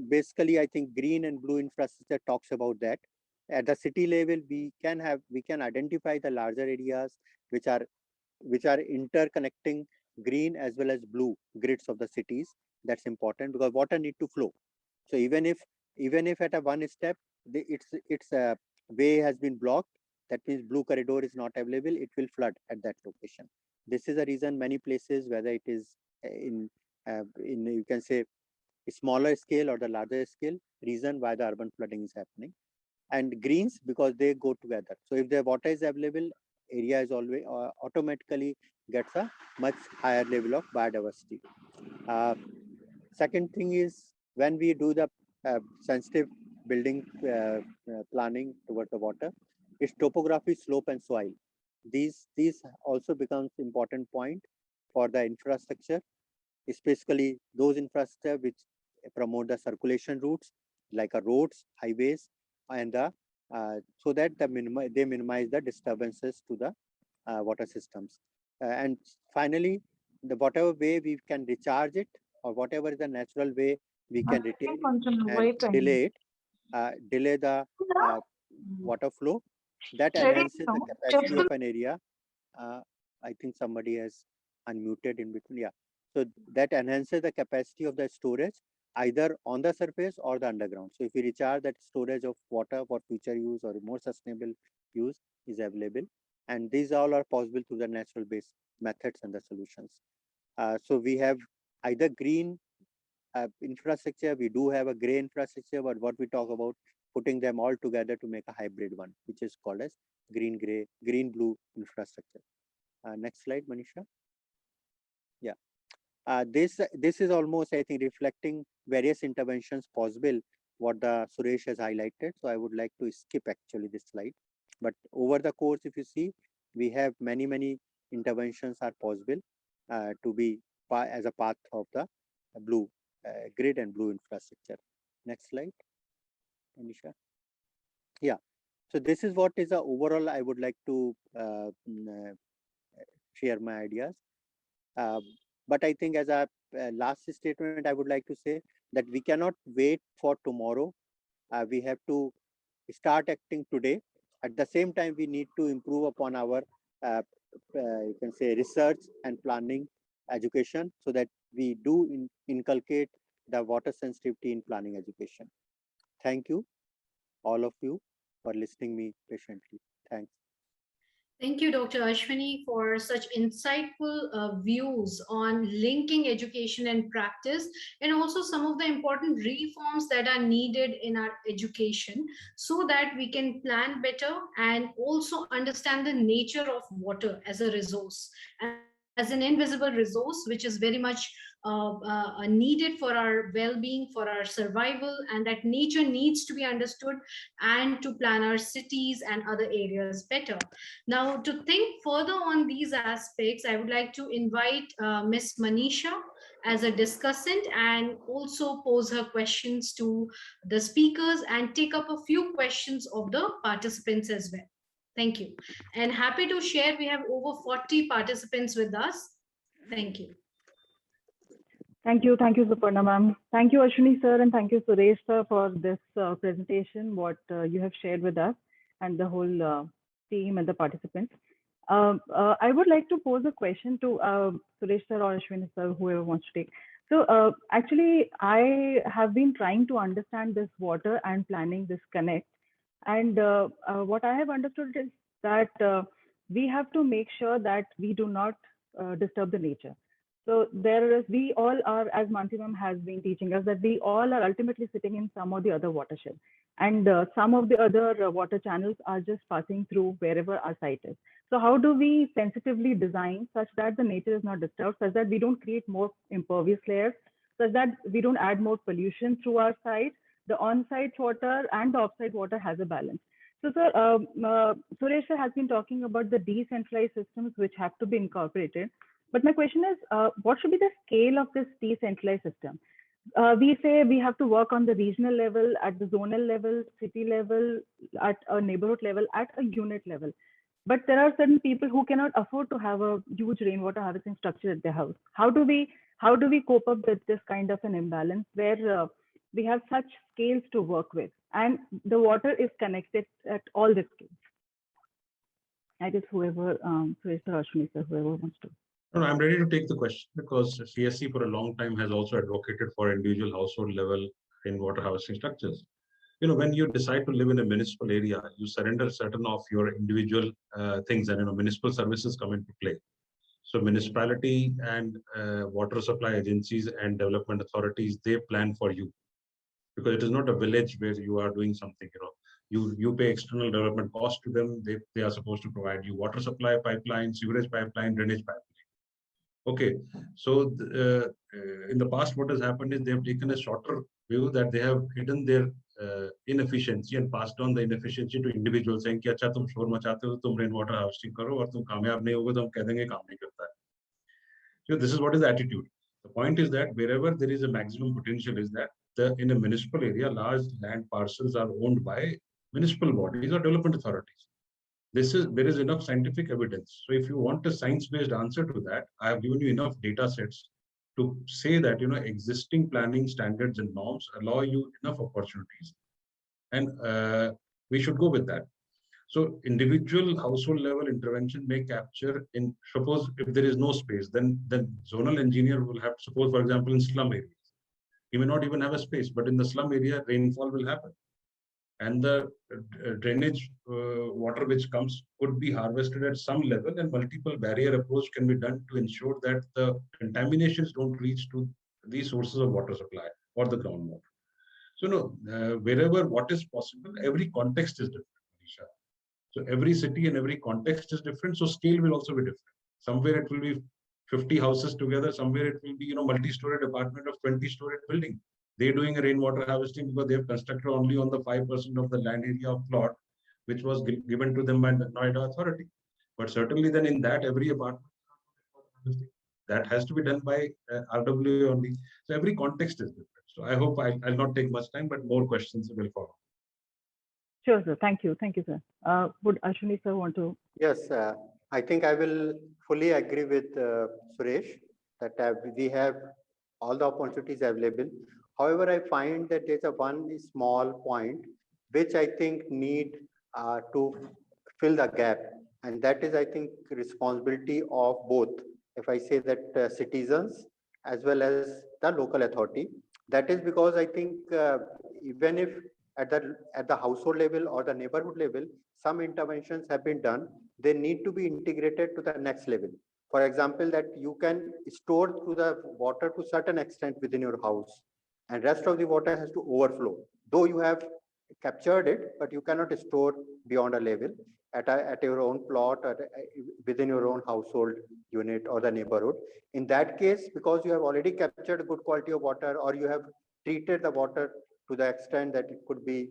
Basically, I think green and blue infrastructure talks about that. At the city level, we can identify the larger areas which are interconnecting green as well as blue grids of the cities. That's important because water need to flow. So even if at a one step its way has been blocked, that means blue corridor is not available, it will flood at that location. This is the reason many places, whether it is in you can say smaller scale or the larger scale, reason why the urban flooding is happening. And greens, because they go together. So if the water is available, area is always automatically gets a much higher level of biodiversity. Second thing is when we do the sensitive building planning towards the water, it's topography, slope, and soil. These also becomes important point for the infrastructure, especially those infrastructure which promote the circulation routes like roads, highways, and the so that they minimize the disturbances to the water systems. And finally, the whatever way we can recharge it or whatever is the natural way we can retain and delay the water flow, that enhances the capacity of an area. I think somebody has unmuted in between. Yeah. So that enhances the capacity of the storage either on the surface or the underground. So if we recharge that storage of water for future use or more sustainable use is available. And these all are possible through the natural based methods and the solutions. So we have either green infrastructure, we do have a gray infrastructure, but what we talk about putting them all together to make a hybrid one, which is called as green blue infrastructure. Next slide, Manisha. Yeah. This is almost, I think, reflecting various interventions possible, what the Suresh has highlighted. So I would like to skip actually this slide. But over the course, if you see, we have many interventions are possible to be as a part of the blue grid and blue infrastructure. Next slide, Manisha. Yeah. So this is what is the overall I would like to share my ideas. But I think as a last statement, I would like to say that we cannot wait for tomorrow. We have to start acting today. At the same time, we need to improve upon our, you can say, research and planning education so that we do inculcate the water sensitivity in planning education. Thank you, all of you, for listening me patiently. Thanks. Thank you, Dr. Ashwani, for such insightful views on linking education and practice, and also some of the important reforms that are needed in our education so that we can plan better and also understand the nature of water as a resource, as an invisible resource, which is very much needed for our well-being, for our survival, and that nature needs to be understood and to plan our cities and other areas better. Now, to think further on these aspects, I would like to invite Ms. Manisha as a discussant and also pose her questions to the speakers and take up a few questions of the participants as well. Thank you. And happy to share, we have over 40 participants with us. Thank you. Thank you, Suparna ma'am. Thank you, Ashwani sir, and thank you, Suresh sir, for this presentation, what you have shared with us and the whole team and the participants. I would like to pose a question to Suresh sir or Ashwani sir, whoever wants to take. So actually, I have been trying to understand this water and planning this connect. And what I have understood is that we have to make sure that we do not disturb the nature. So we all are, as Mansi ma'am has been teaching us, that we all are ultimately sitting in some or the other watershed. And some of the other water channels are just passing through wherever our site is. So how do we sensitively design such that the nature is not disturbed, such that we don't create more impervious layers, such that we don't add more pollution through our site? The on-site water and the off-site water has a balance. So, sir, Suresh has been talking about the decentralized systems which have to be incorporated. But my question is, what should be the scale of this decentralized system? We say we have to work on the regional level, at the zonal level, city level, at a neighborhood level, at a unit level. But there are certain people who cannot afford to have a huge rainwater harvesting structure at their house. How do we cope up with this kind of an imbalance where we have such scales to work with, and the water is connected at all the scales? I guess whoever, Suresh or Ashwani sir, whoever wants to. No, I'm ready to take the question because CSC for a long time has also advocated for individual household level rainwater harvesting structures. When you decide to live in a municipal area, you surrender certain of your individual things, and municipal services come into play. So municipality and water supply agencies and development authorities, they plan for you, because it is not a village where you are doing something. You pay external development cost to them. They are supposed to provide you water supply pipeline, sewerage pipeline, drainage pipeline. Okay, so in the past, what has happened is they have taken a shorter view, that they have hidden their inefficiency and passed on the inefficiency to individuals, saying कि अच्छा तुम शोर मचाते हो, तुम rain water harvesting करो, और तुम कामयाब नहीं होगे तो हम कह देंगे काम नहीं करता है. So this is what is the attitude. The point is that wherever there is a maximum potential, is that in a municipal area, large land parcels are owned by municipal bodies or development authorities. There is enough scientific evidence. So if you want a science-based answer to that, I have given you enough data sets to say that existing planning standards and norms allow you enough opportunities, and we should go with that. So individual household level intervention may capture, in suppose if there is no space, then zonal engineer will have, suppose for example in slum areas, he may not even have a space, but in the slum area rainfall will happen, and the drainage water which comes could be harvested at some level, and multiple barrier approach can be done to ensure that the contaminations don't reach to these sources of water supply or the groundwater. So wherever what is possible, every context is different, Manisha. So every city and every context is different, so scale will also be different. Somewhere it will be 50 houses together, somewhere it will be multi-storied apartment of 20-storied building. They're doing a rainwater harvesting because they have constructed only on the 5% of the land area of plot, which was given to them by the Noida authority. But certainly then in that, every apartment that has to be done by RWA only. So every context is different. So I hope I'll not take much time, but more questions will follow. Sure, sir. Thank you, sir. Would Ashwani sir want to? Yes, I think I will fully agree with Suresh that we have all the opportunities available. However, I find that there's one small point which I think need to fill the gap, and that is, I think, responsibility of both. If I say that citizens as well as the local authority, that is because I think even if at the household level or the neighborhood level, some interventions have been done, they need to be integrated to the next level. For example, that you can store to the water to certain extent within your house, and rest of the water has to overflow. Though you have captured it, but you cannot store beyond a level at your own plot or within your own household unit or the neighborhood. In that case, because you have already captured a good quality of water, or you have treated the water to the extent that it could be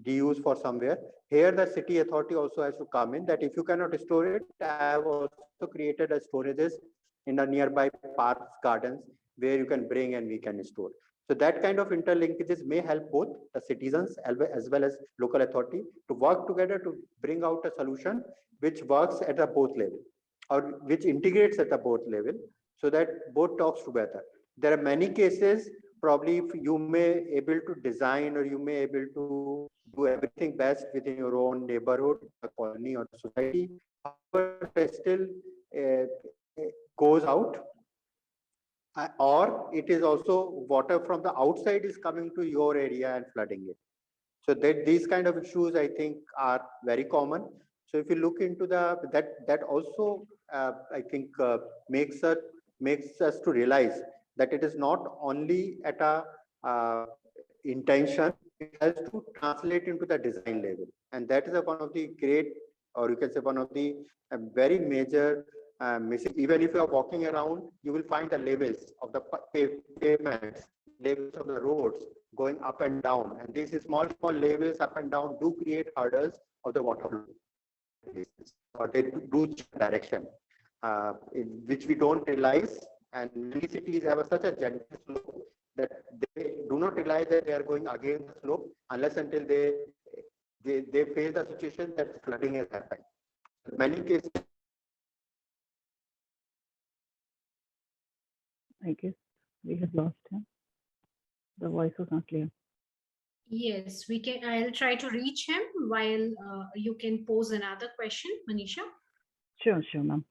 reused for somewhere, here the city authority also has to come in, that if you cannot store it, I have also created a storages in the nearby parks, gardens, where you can bring and we can store. So that kind of interlinkages may help both the citizens as well as local authority to work together to bring out a solution which works at the both level, or which integrates at the both level, so that both talks together. There are many cases, probably if you may able to design, or you may able to do everything best within your own neighborhood, a colony or society, however, still goes out, or it is also water from the outside is coming to your area and flooding it. So that these kind of issues, I think, are very common. So if you look into that also, I think makes a makes us to realize that it is not only at a intention, it has to translate into the design level. And that is one of the great, or you can say one of the very major missing. Even if you are walking around, you will find the labels of the pavements, labels of the roads going up and down. And these small labels up and down do create hurdles of the water flow, or they do direction, which we don't realize. And many cities have such a gentle slope that they do not realize that they are going against the slope unless until they face the situation that flooding has happened. In many cases, I guess we have lost him. The voice was not clear. Yes, we can. I'll try to reach him while you can pose another question, Manisha. Sure, ma'am.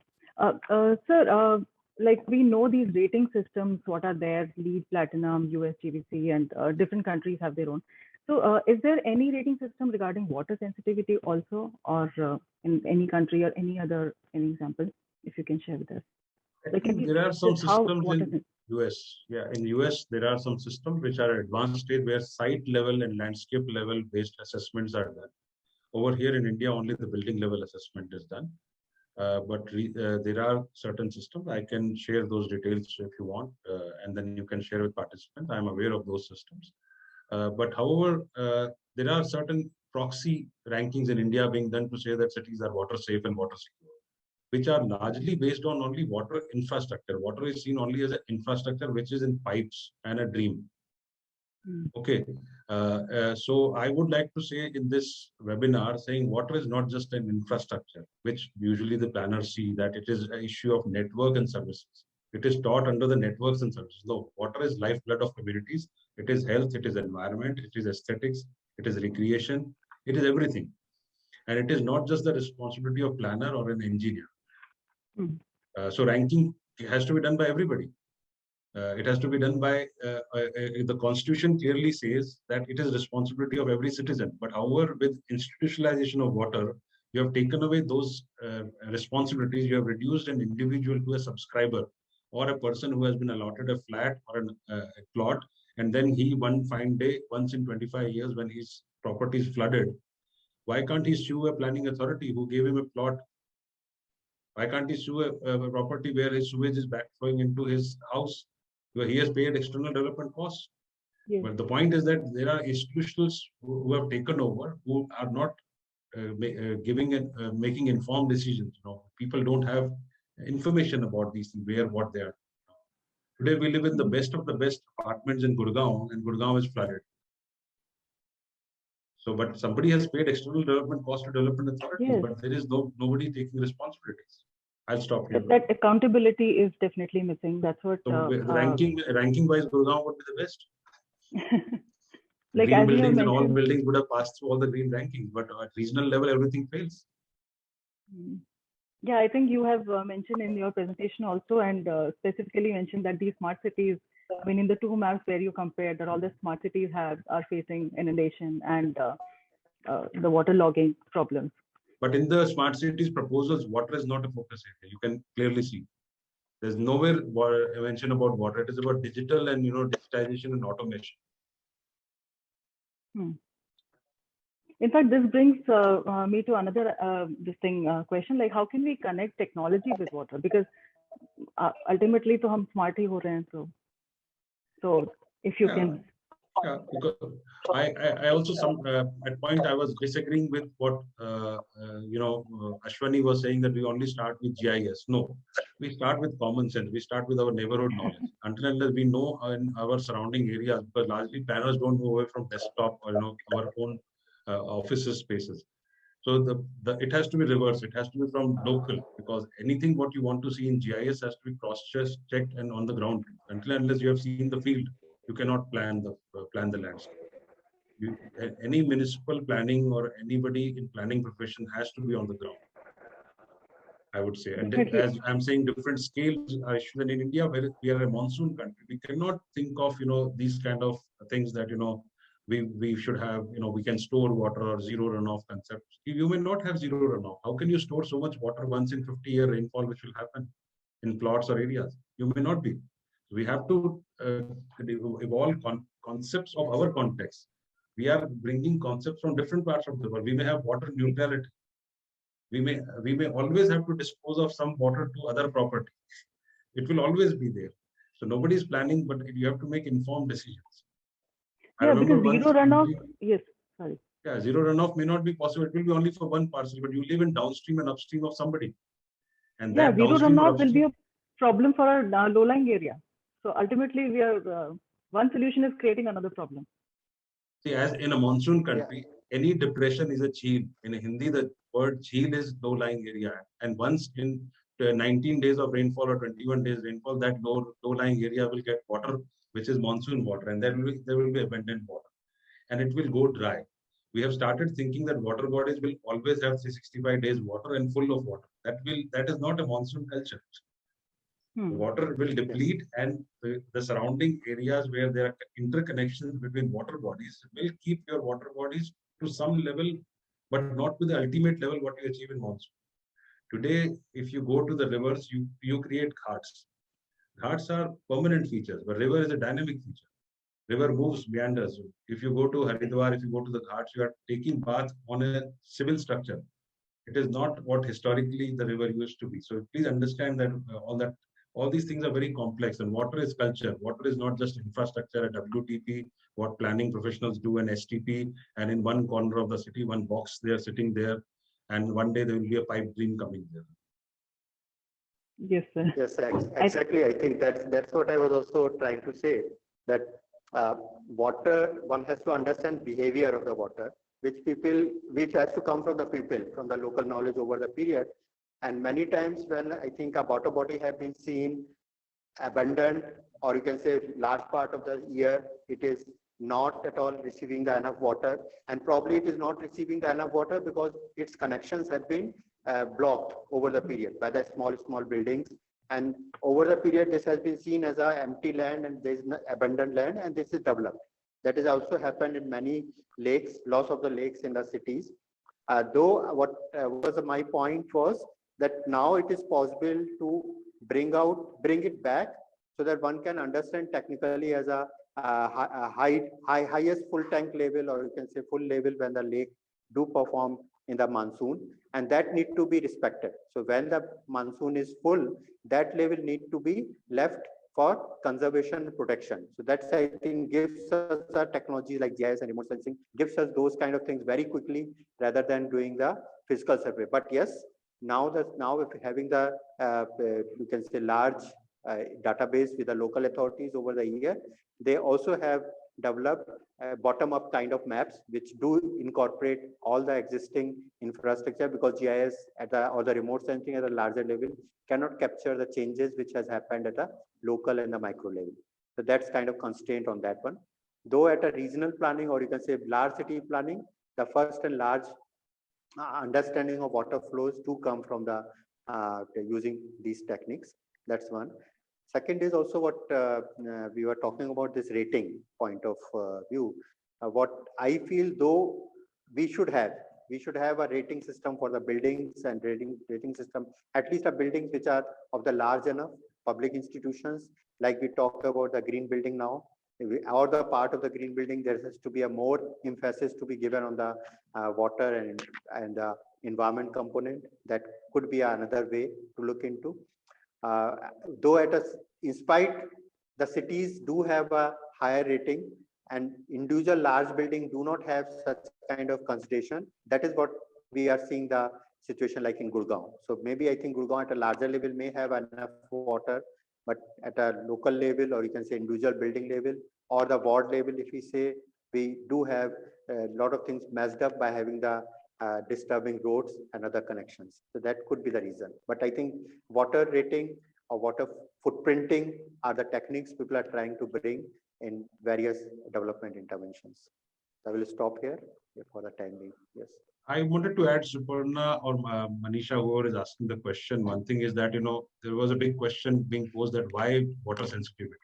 Sir, like we know these rating systems, what are there, LEED, Platinum, US, GVC, and different countries have their own. So is there any rating system regarding water sensitivity also, or in any country or any example, if you can share with us? I think there are some systems in US. Yeah, in US, there are some systems which are advanced state where site level and landscape level based assessments are done. Over here in India, only the building level assessment is done. But there are certain systems. I can share those details if you want, and then you can share with participants. I'm aware of those systems. But however, there are certain proxy rankings in India being done to say that cities are water safe and water secure, which are largely based on only water infrastructure. Water is seen only as an infrastructure which is in pipes and a dream. Okay, so I would like to say in this webinar saying water is not just an infrastructure, which usually the planners see that it is an issue of network and services. It is taught under the networks and services. No, water is lifeblood of communities. It is health, it is environment, it is aesthetics, it is recreation, it is everything. And it is not just the responsibility of planner or an engineer. So ranking has to be done by everybody. It has to be done by the constitution clearly says that it is responsibility of every citizen. But however, with institutionalization of water, you have taken away those responsibilities. You have reduced an individual to a subscriber or a person who has been allotted a flat or a plot, and then he one fine day, once in 25 years, when his property is flooded, why can't he sue a planning authority who gave him a plot? Why can't he sue a property where his sewage is backflowing into his house? Where he has paid external development costs. Yes. But the point is that there are institutions who have taken over, who are not giving and making informed decisions. You know, people don't have information about these things, where, what they are. Today we live in the best of the best apartments in Gurgaon, and Gurgaon is flooded. So, but somebody has paid external development cost to development authority, yes. But there is nobody taking responsibilities. I'll stop here. That accountability is definitely missing. That's what. So ranking wise, Gurgaon would be the best. Like green buildings and all buildings would have passed through all the green rankings, but at regional level, everything fails. Yeah, I think you have mentioned in your presentation also, and specifically mentioned that these smart cities, I mean, in the two maps where you compared, that all the smart cities are facing inundation and the waterlogging problems. But in the smart cities proposals, water is not a focus area. You can clearly see. There's nowhere mention about water. It is about digital and digitization and automation. In fact, this brings me to another question. Like, how can we connect technology with water? Because ultimately, to hum smart hi ho rahe hain. So if you can. Yeah, because I also at point I was disagreeing with what Ashwani was saying, that we only start with GIS. No, we start with common sense. We start with our neighborhood knowledge. Until unless we know in our surrounding areas, because largely planners don't move away from desktop or our own offices spaces. So it has to be reversed. It has to be from local, because anything what you want to see in GIS has to be cross-checked and on the ground. Until unless you have seen the field, you cannot plan the landscape. Any municipal planning or anybody in planning profession has to be on the ground, I would say. And as I'm saying, different scales are issued in India, where we are a monsoon country. We cannot think of these kind of things that we should have, we can store water or zero runoff concepts. You may not have zero runoff. How can you store so much water once in 50-year rainfall, which will happen? in plots or areas. You may not be. We have to evolve concepts of our context. We are bringing concepts from different parts of the world. We may have water neutrality. We may always have to dispose of some water to other property. It will always be there. So nobody is planning, but you have to make informed decisions. Yeah, because zero runoff. Yes, sorry. Yeah, zero runoff may not be possible. It will be only for one parcel, but you live in downstream and upstream of somebody. And yeah, that zero downstream runoff will be a problem for our low-lying area. So ultimately, we are one solution is creating another problem. See, as in a monsoon country, any depression is a cheel. In Hindi, the word cheel is low-lying area. And once in 19 days of rainfall or 21 days rainfall, that low-lying area will get water, which is monsoon water, and there will be abundant water, and it will go dry. We have started thinking that water bodies will always have 365 days water and full of water. That is not a monsoon culture. Water will deplete, and the surrounding areas where there are interconnections between water bodies will keep your water bodies to some level, but not to the ultimate level what you achieve in monsoon. Today, if you go to the rivers, you create ghats. Ghats are permanent features, but river is a dynamic feature. River moves, meanders. If you go to Haridwar, if you go to the ghats, you are taking bath on a civil structure. It is not what historically the river used to be. So please understand that all these things are very complex, and water is culture. Water is not just infrastructure, a WTP, what planning professionals do, an STP, and in one corner of the city, one box, they are sitting there, and one day there will be a pipe dream coming there. Yes, sir. Yes, exactly. I think that's what I was also trying to say, that water, one has to understand behavior of the water, which has to come from the people, from the local knowledge over the period. And many times when I think a water body have been seen abundant, or you can say large part of the year, it is not at all receiving the enough water, and probably it is not receiving the enough water because its connections have been blocked over the period by the small buildings. And over the period, this has been seen as a empty land, and there is abundant land, and this is developed. That has also happened in many lakes, loss of the lakes in the cities. Though what was my point was that now it is possible to bring it back so that one can understand technically as a highest full tank level, or you can say full level, when the lake do perform in the monsoon, and that need to be respected. So when the monsoon is full, that level need to be left for conservation and protection. So that's, I think, gives us a technology like GIS and remote sensing, gives us those kind of things very quickly rather than doing the physical survey. But yes, now if having the you can say large database with the local authorities over the year, they also have developed bottom-up kind of maps which do incorporate all the existing infrastructure, because GIS or the remote sensing at a larger level cannot capture the changes which has happened at a local and the micro level. So that's kind of constraint on that one. Though at a regional planning, or you can say large city planning, the first and large understanding of water flows do come from the using these techniques. That's one. Second is also what we were talking about, this rating point of view. What I feel, though, we should have a rating system for the buildings, and rating system, at least a buildings which are of the large enough public institutions, like we talked about the green building now, or the part of the green building, there has to be a more emphasis to be given on the water and the environment component. That could be another way to look into. Though in spite, the cities do have a higher rating, and individual large buildings do not have such kind of consideration. That is what we are seeing the situation like in Gurgaon. So maybe I think Gurgaon at a larger level may have enough water, but at a local level, or you can say individual building level, or the ward level, if we say, we do have a lot of things messed up by having the disturbing roads and other connections. So that could be the reason. But I think water rating or water footprinting are the techniques people are trying to bring in various development interventions. I will stop here for the time being. Yes. I wanted to add, Suparna or Manisha, whoever is asking the question. One thing is that, there was a big question being posed that why water sensitivity?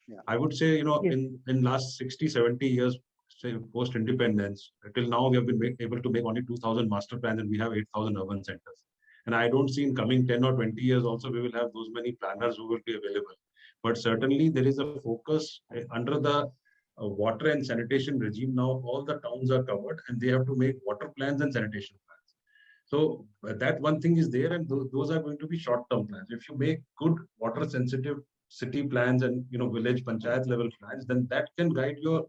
Yeah. I would say, yes, in last 60, 70 years, say post-independence, till now we have been able to make only 2,000 master plans, and we have 8,000 urban centers. And I don't see in coming 10 or 20 years also we will have those many planners who will be available. But certainly there is a focus under the water and sanitation regime. Now all the towns are covered and they have to make water plans and sanitation plans. So that one thing is there, and those are going to be short-term plans. If you make good water-sensitive city plans and village panchayat level plans, then that can guide your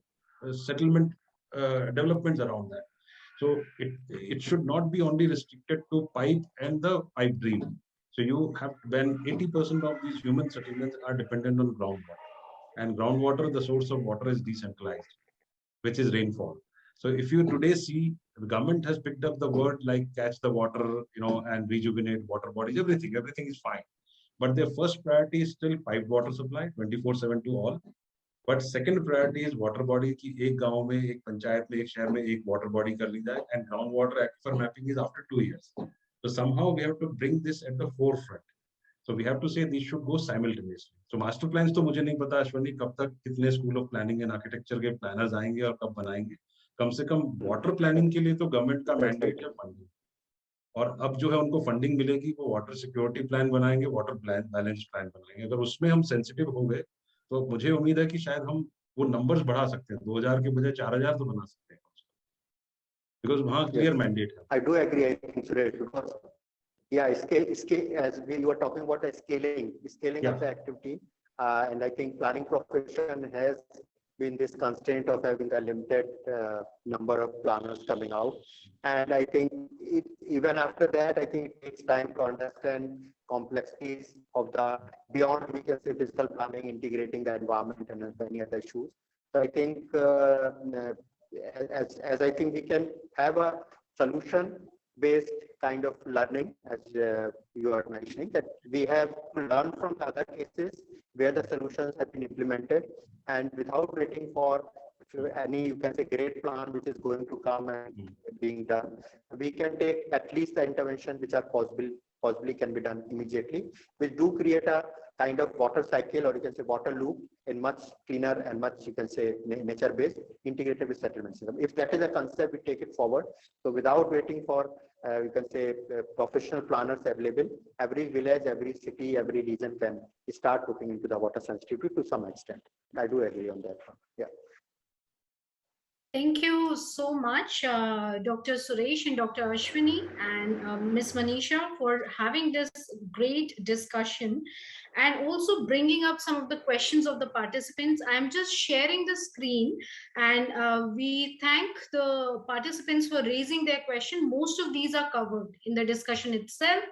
settlement developments around that. So it should not be only restricted to pipe and the pipe dream. So you have, when 80% of these human settlements are dependent on groundwater, and groundwater, the source of water is decentralized, which is rainfall. So if you today see, the government has picked up the word like catch the water, and rejuvenate water bodies, everything is fine. But their first priority is still piped water supply 24/7 to all. But second priority is water body की एक गांव में, एक पंचायत में, एक शहर में एक water body कर ली जाए, and groundwater aquifer mapping is after 2 years. So somehow we have to bring this at the forefront. So we have to say these should go simultaneously. So master plans तो मुझे नहीं पता अश्वनी कब तक कितने school of planning and architecture के planners आएंगे और कब बनाएंगे. कम से कम वाटर प्लानिंग के लिए तो गवर्नमेंट का मैंडेट है फंडिंग. और अब जो है उनको फंडिंग मिलेगी, वो वाटर सिक्योरिटी प्लान बनाएंगे, वाटर प्लान बैलेंस प्लान बनाएंगे. अगर उसमें हम सेंसिटिव हो गए तो मुझे उम्मीद है कि शायद हम वो नंबर्स बढ़ा सकते हैं. 2000 के बजाय 4000 तो बना सकते हैं, बिकॉज वहाँ क्लियर मैंडेट है. I do agree, I think, Suresh, because scale, as you were talking about the scaling of the activity, and I think planning profession has been this constraint of having a limited number of planners coming out. And I think even after that, I think it takes time to understand complexities of the beyond, we can say, physical planning, integrating the environment and many other issues. So I think as I think we can have a solution based kind of learning, as you are mentioning, that we have to learn from the other cases where the solutions have been implemented, and without waiting for any, you can say, great plan which is going to come and being done, we can take at least the intervention which are possibly can be done immediately, which do create a kind of water cycle, or you can say water loop, in much cleaner and much, you can say, nature-based, integrated with settlement system. If that is a concept, we take it forward. So without waiting for, you can say, professional planners available, every village, every city, every region can start looking into the water sensitivity to some extent. I do agree on that one. Yeah. Thank you so much, Dr. Suresh and Dr. Ashwani and Ms. Manisha, for having this great discussion and also bringing up some of the questions of the participants. I'm just sharing the screen, and we thank the participants for raising their question. Most of these are covered in the discussion itself.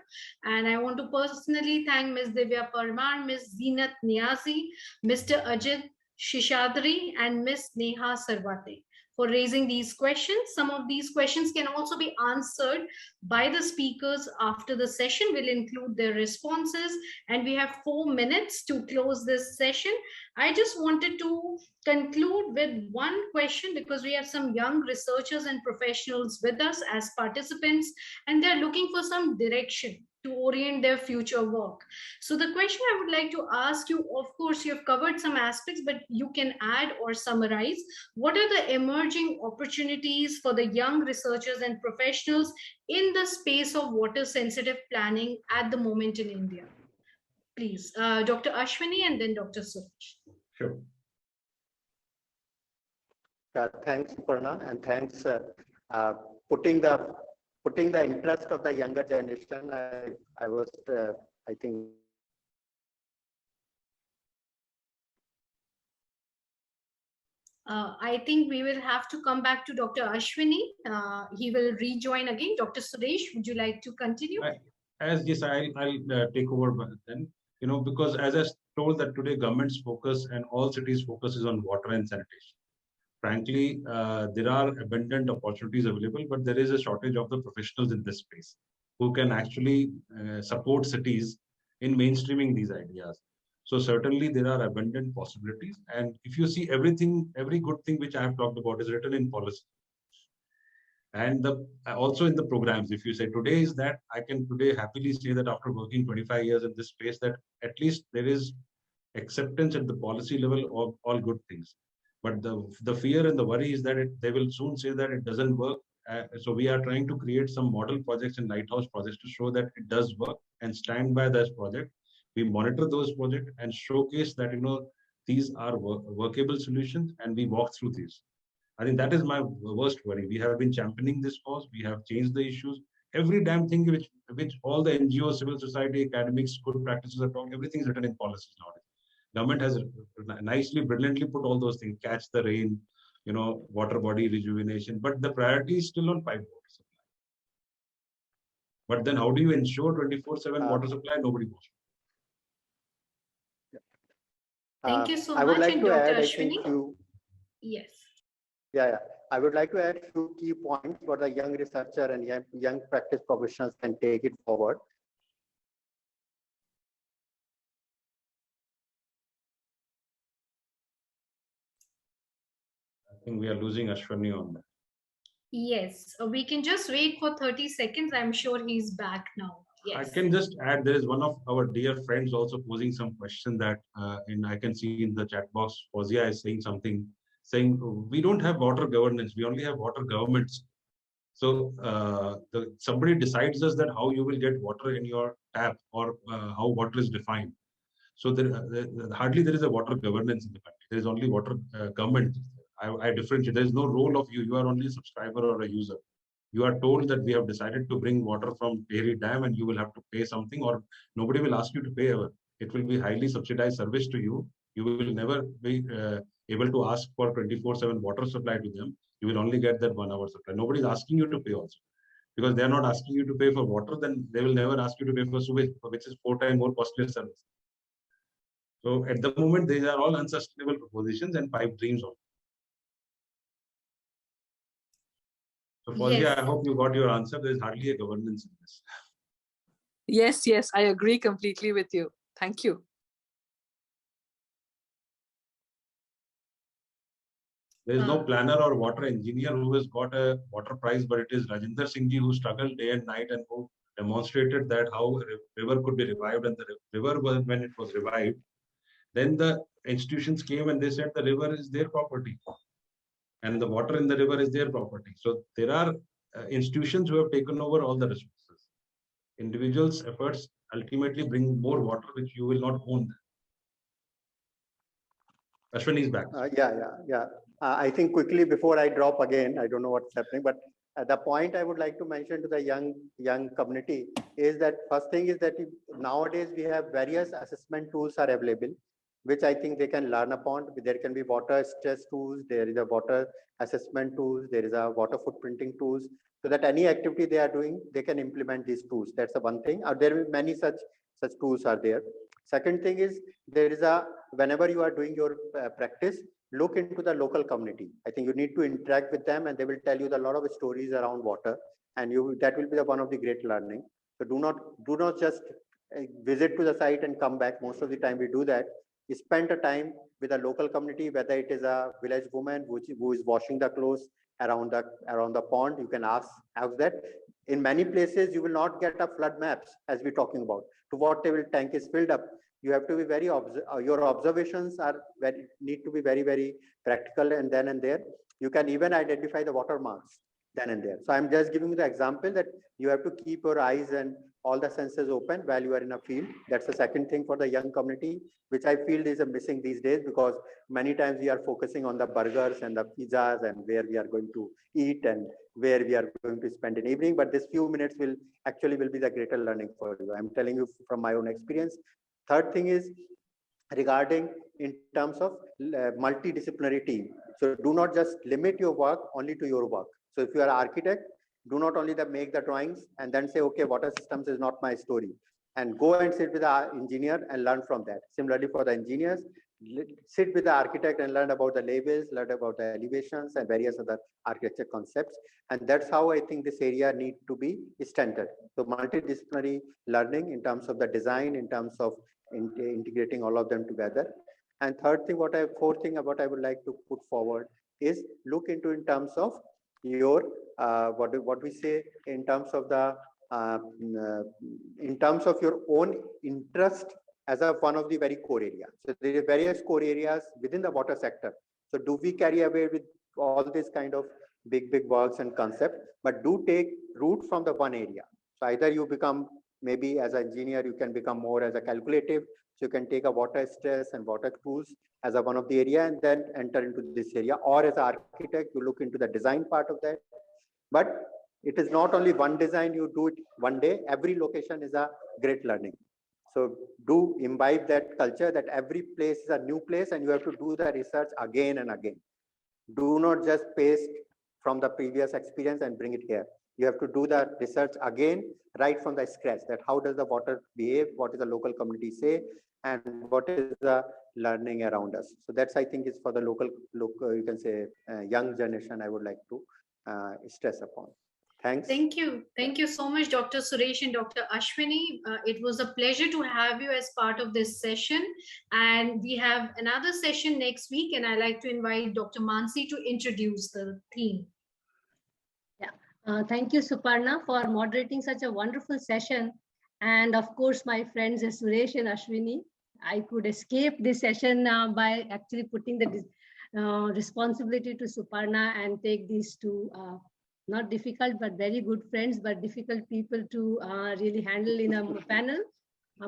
And I want to personally thank Ms. Divya Parmar, Ms. Zeenat Niazi, Mr. Ajit Shishadri, and Ms. Neha Sarvate for raising these questions. Some of these questions can also be answered by the speakers after the session. We'll include their responses, and we have 4 minutes to close this session. I just wanted to conclude with one question, because we have some young researchers and professionals with us as participants, and they're looking for some direction to orient their future work. So the question I would like to ask you, of course, you've covered some aspects, but you can add or summarize. What are the emerging opportunities for the young researchers and professionals in the space of water sensitive planning at the moment in India? Please, Dr. Ashwani and then Dr. Suresh. Sure. Thanks, Suparna, and thanks putting the interest of the younger generation. I was, I think. I think we will have to come back to Dr. Ashwani. He will rejoin again. Dr. Suresh, would you like to continue? I'll take over then. Because as I told that today government's focus and all cities' focus is on water and sanitation. Frankly, there are abundant opportunities available, but there is a shortage of the professionals in this space who can actually support cities in mainstreaming these ideas. So certainly there are abundant possibilities. And if you see every good thing which I have talked about is written in policy. And also in the programs, if you say today is that, I can today happily say that after working 25 years in this space, that at least there is acceptance at the policy level of all good things. But the fear and the worry is that they will soon say that it doesn't work So we are trying to create some model projects and lighthouse projects to show that it does work and stand by this project. We monitor those projects and showcase that, these are workable solutions, and we walk through these. I think that is my worst worry. We have been championing this cause. We have changed the issues. Every damn thing which all the NGOs, civil society, academics, good practices are talking, everything is written in policies nowadays. Government has nicely, brilliantly put all those things, catch the rain, water body rejuvenation, but the priority is still on pipe water supply. But then how do you ensure 24/7 water supply? Nobody knows. Thank you so I would much. like And to Dr. add, I Ashwani? think, Yes. yeah. I would like to add a few key points where the young researcher and young practice professionals can take it forward. I think we are losing Ashwani on that. Yes, we can just wait for 30 seconds. I'm sure he's back now. Yes. I can just add, there is one of our dear friends also posing some question that, and I can see in the chat box, Fozia is saying something, saying we don't have water governance, we only have water governments. So somebody decides us that how you will get water in your tap, or how water is defined. So hardly there is a water governance in the country. There is only water government. I differentiate. There is no role of you. You are only a subscriber or a user. You are told that we have decided to bring water from Tehri Dam and you will have to pay something, or nobody will ask you to pay ever. It will be highly subsidized service to you. You will never be able to ask for 24/7 water supply to them. You will only get that 1 hour supply. Nobody is asking you to pay also. Because they are not asking you to pay for water, then they will never ask you to pay for sewage, which is 4 times more costly service. So at the moment, these are all unsustainable propositions and pipe dreams of. So Fozia, Yes. I hope you got your answer. There is hardly a governance in this. Yes, I agree completely with you. Thank you. There is no planner or water engineer who has got a water prize, but it is Rajinder Singh ji who struggled day and night and who demonstrated that how a river could be revived. And the river, when it was revived, then the institutions came and they said the river is their property and the water in the river is their property. So there are institutions who have taken over all the resources. Individuals' efforts ultimately bring more water, which you will not own. Ashwani is back. Yeah. I think quickly before I drop again, I don't know what's happening, but the point I would like to mention to the young community is that first thing is that nowadays we have various assessment tools are available, which I think they can learn upon. There can be water stress tools, there is a water assessment tools, there is a water footprinting tools, so that any activity they are doing, they can implement these tools. That's the one thing. There will be many such tools are there. Second thing is there is whenever you are doing your practice, look into the local community. I think you need to interact with them and they will tell you a lot of stories around water, and that will be one of the great learning. So do not just visit to the site and come back. Most of the time we do that. We spend a time with a local community, whether it is a village woman who is washing the clothes around the pond. You can ask that. In many places, you will not get a flood maps as we're talking about. To what level tank is filled up. You have to be very your observations need to be very, very practical, and then and there. You can even identify the watermarks then and there. So I'm just giving you the example that you have to keep your eyes and all the senses open while you are in a field. That's the second thing for the young community, which I feel is missing these days, because many times we are focusing on the burgers and the pizzas and where we are going to eat and where we are going to spend an evening. But this few minutes will be the greater learning for you. I'm telling you from my own experience. Third thing is regarding in terms of multidisciplinary team. So do not just limit your work only to your work. So if you are an architect, do not only make the drawings and then say, okay, water systems is not my story, and go and sit with the engineer and learn from that. Similarly for the engineers, sit with the architect and learn about the labels, learn about the elevations and various other architecture concepts. And that's how I think this area need to be standard. So multidisciplinary learning in terms of the design, in terms of integrating all of them together. And fourth thing what I would like to put forward is look into in terms of your what we say in terms of the in terms of your own interest as one of the very core areas. So there are various core areas within the water sector. So do we carry away with all this kind of big works and concept, but do take root from the one area. So either you become, maybe as an engineer, you can become more as a calculative. So you can take a water stress and water tools as a one of the area and then enter into this area. Or as an architect, you look into the design part of that. But it is not only one design, you do it one day. Every location is a great learning. So do imbibe that culture that every place is a new place and you have to do the research again and again. Do not just paste from the previous experience and bring it here. You have to do the research again, right from the scratch, that how does the water behave, what is the local community say, and what is the learning around us. So that's, I think, is for the local you can say, young generation, I would like to stress upon. Thanks. Thank you. Thank you so much, Dr. Suresh and Dr. Ashwani. It was a pleasure to have you as part of this session. And we have another session next week, and I'd like to invite Dr. Mansi to introduce the theme. Yeah, thank you, Suparna, for moderating such a wonderful session. And of course, my friends Suresh and Ashwini. I could escape this session by actually putting the responsibility to Suparna and take these two not difficult but very good friends, but difficult people to really handle in a panel.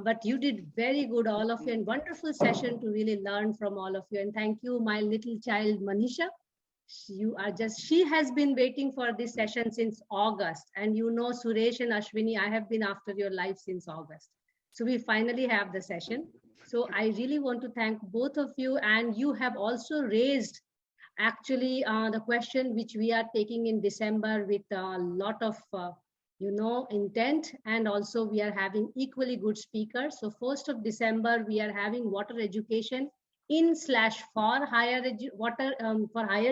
But you did very good, all of you, and wonderful session to really learn from all of you. And thank you, my little child Manisha. She has been waiting for this session since August. And you know, Suresh and Ashwini, I have been after your life since August. So we finally have the session. So I really want to thank both of you. And you have also raised actually the question which we are taking in December with a lot of intent, and also we are having equally good speakers. So 1st of December we are having water education in/for higher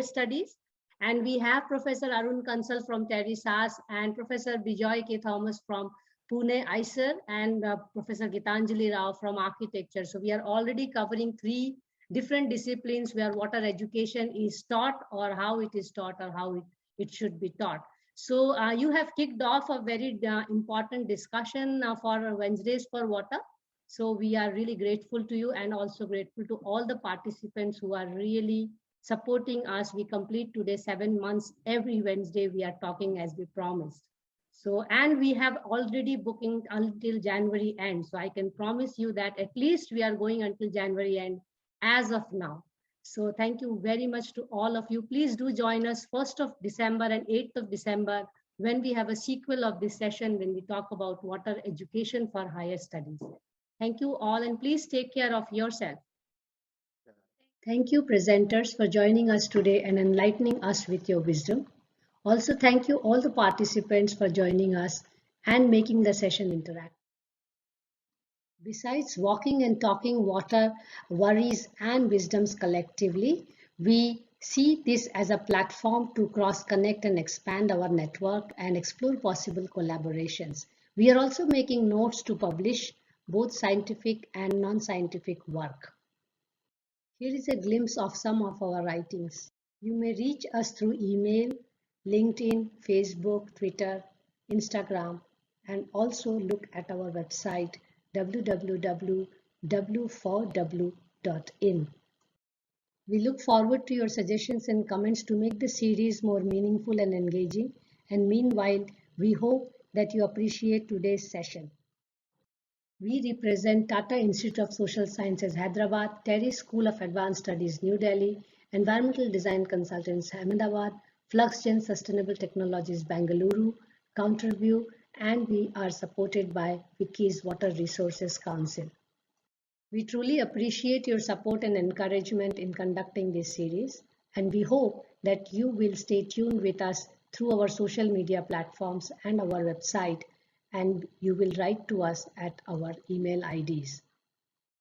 studies, and we have Professor Arun Kansal from TERISAS and Professor Bijoy K. Thomas from Pune ISER and Professor Gitanjali Rao from architecture. So we are already covering 3 different disciplines where water education is taught, or how it is taught, or how it should be taught. So you have kicked off a very important discussion for Wednesdays for Water. So we are really grateful to you, and also grateful to all the participants who are really supporting us. We complete today 7 months. Every Wednesday we are talking as we promised. So, and we have already booking until January end. So I can promise you that at least we are going until January end as of now. So thank you very much to all of you. Please do join us 1st of December and 8th of December when we have a sequel of this session, when we talk about water education for higher studies. Thank you all, and please take care of yourself. Thank you, presenters, for joining us today and enlightening us with your wisdom. Also, thank you all the participants for joining us and making the session interactive. Besides walking and talking water, worries and wisdoms collectively, we see this as a platform to cross-connect and expand our network and explore possible collaborations. We are also making notes to publish both scientific and non-scientific work. Here is a glimpse of some of our writings. You may reach us through email, LinkedIn, Facebook, Twitter, Instagram, and also look at our website www.w4w.in. We look forward to your suggestions and comments to make the series more meaningful and engaging. And meanwhile, we hope that you appreciate today's session. We represent Tata Institute of Social Sciences, Hyderabad, TISS School of Advanced Studies, New Delhi, Environmental Design Consultants, Ahmedabad, FluxGen Sustainable Technologies, Bangalore, Counterview, and we are supported by Wiki's Water Resources Council. We truly appreciate your support and encouragement in conducting this series, and we hope that you will stay tuned with us through our social media platforms and our website, and you will write to us at our email IDs.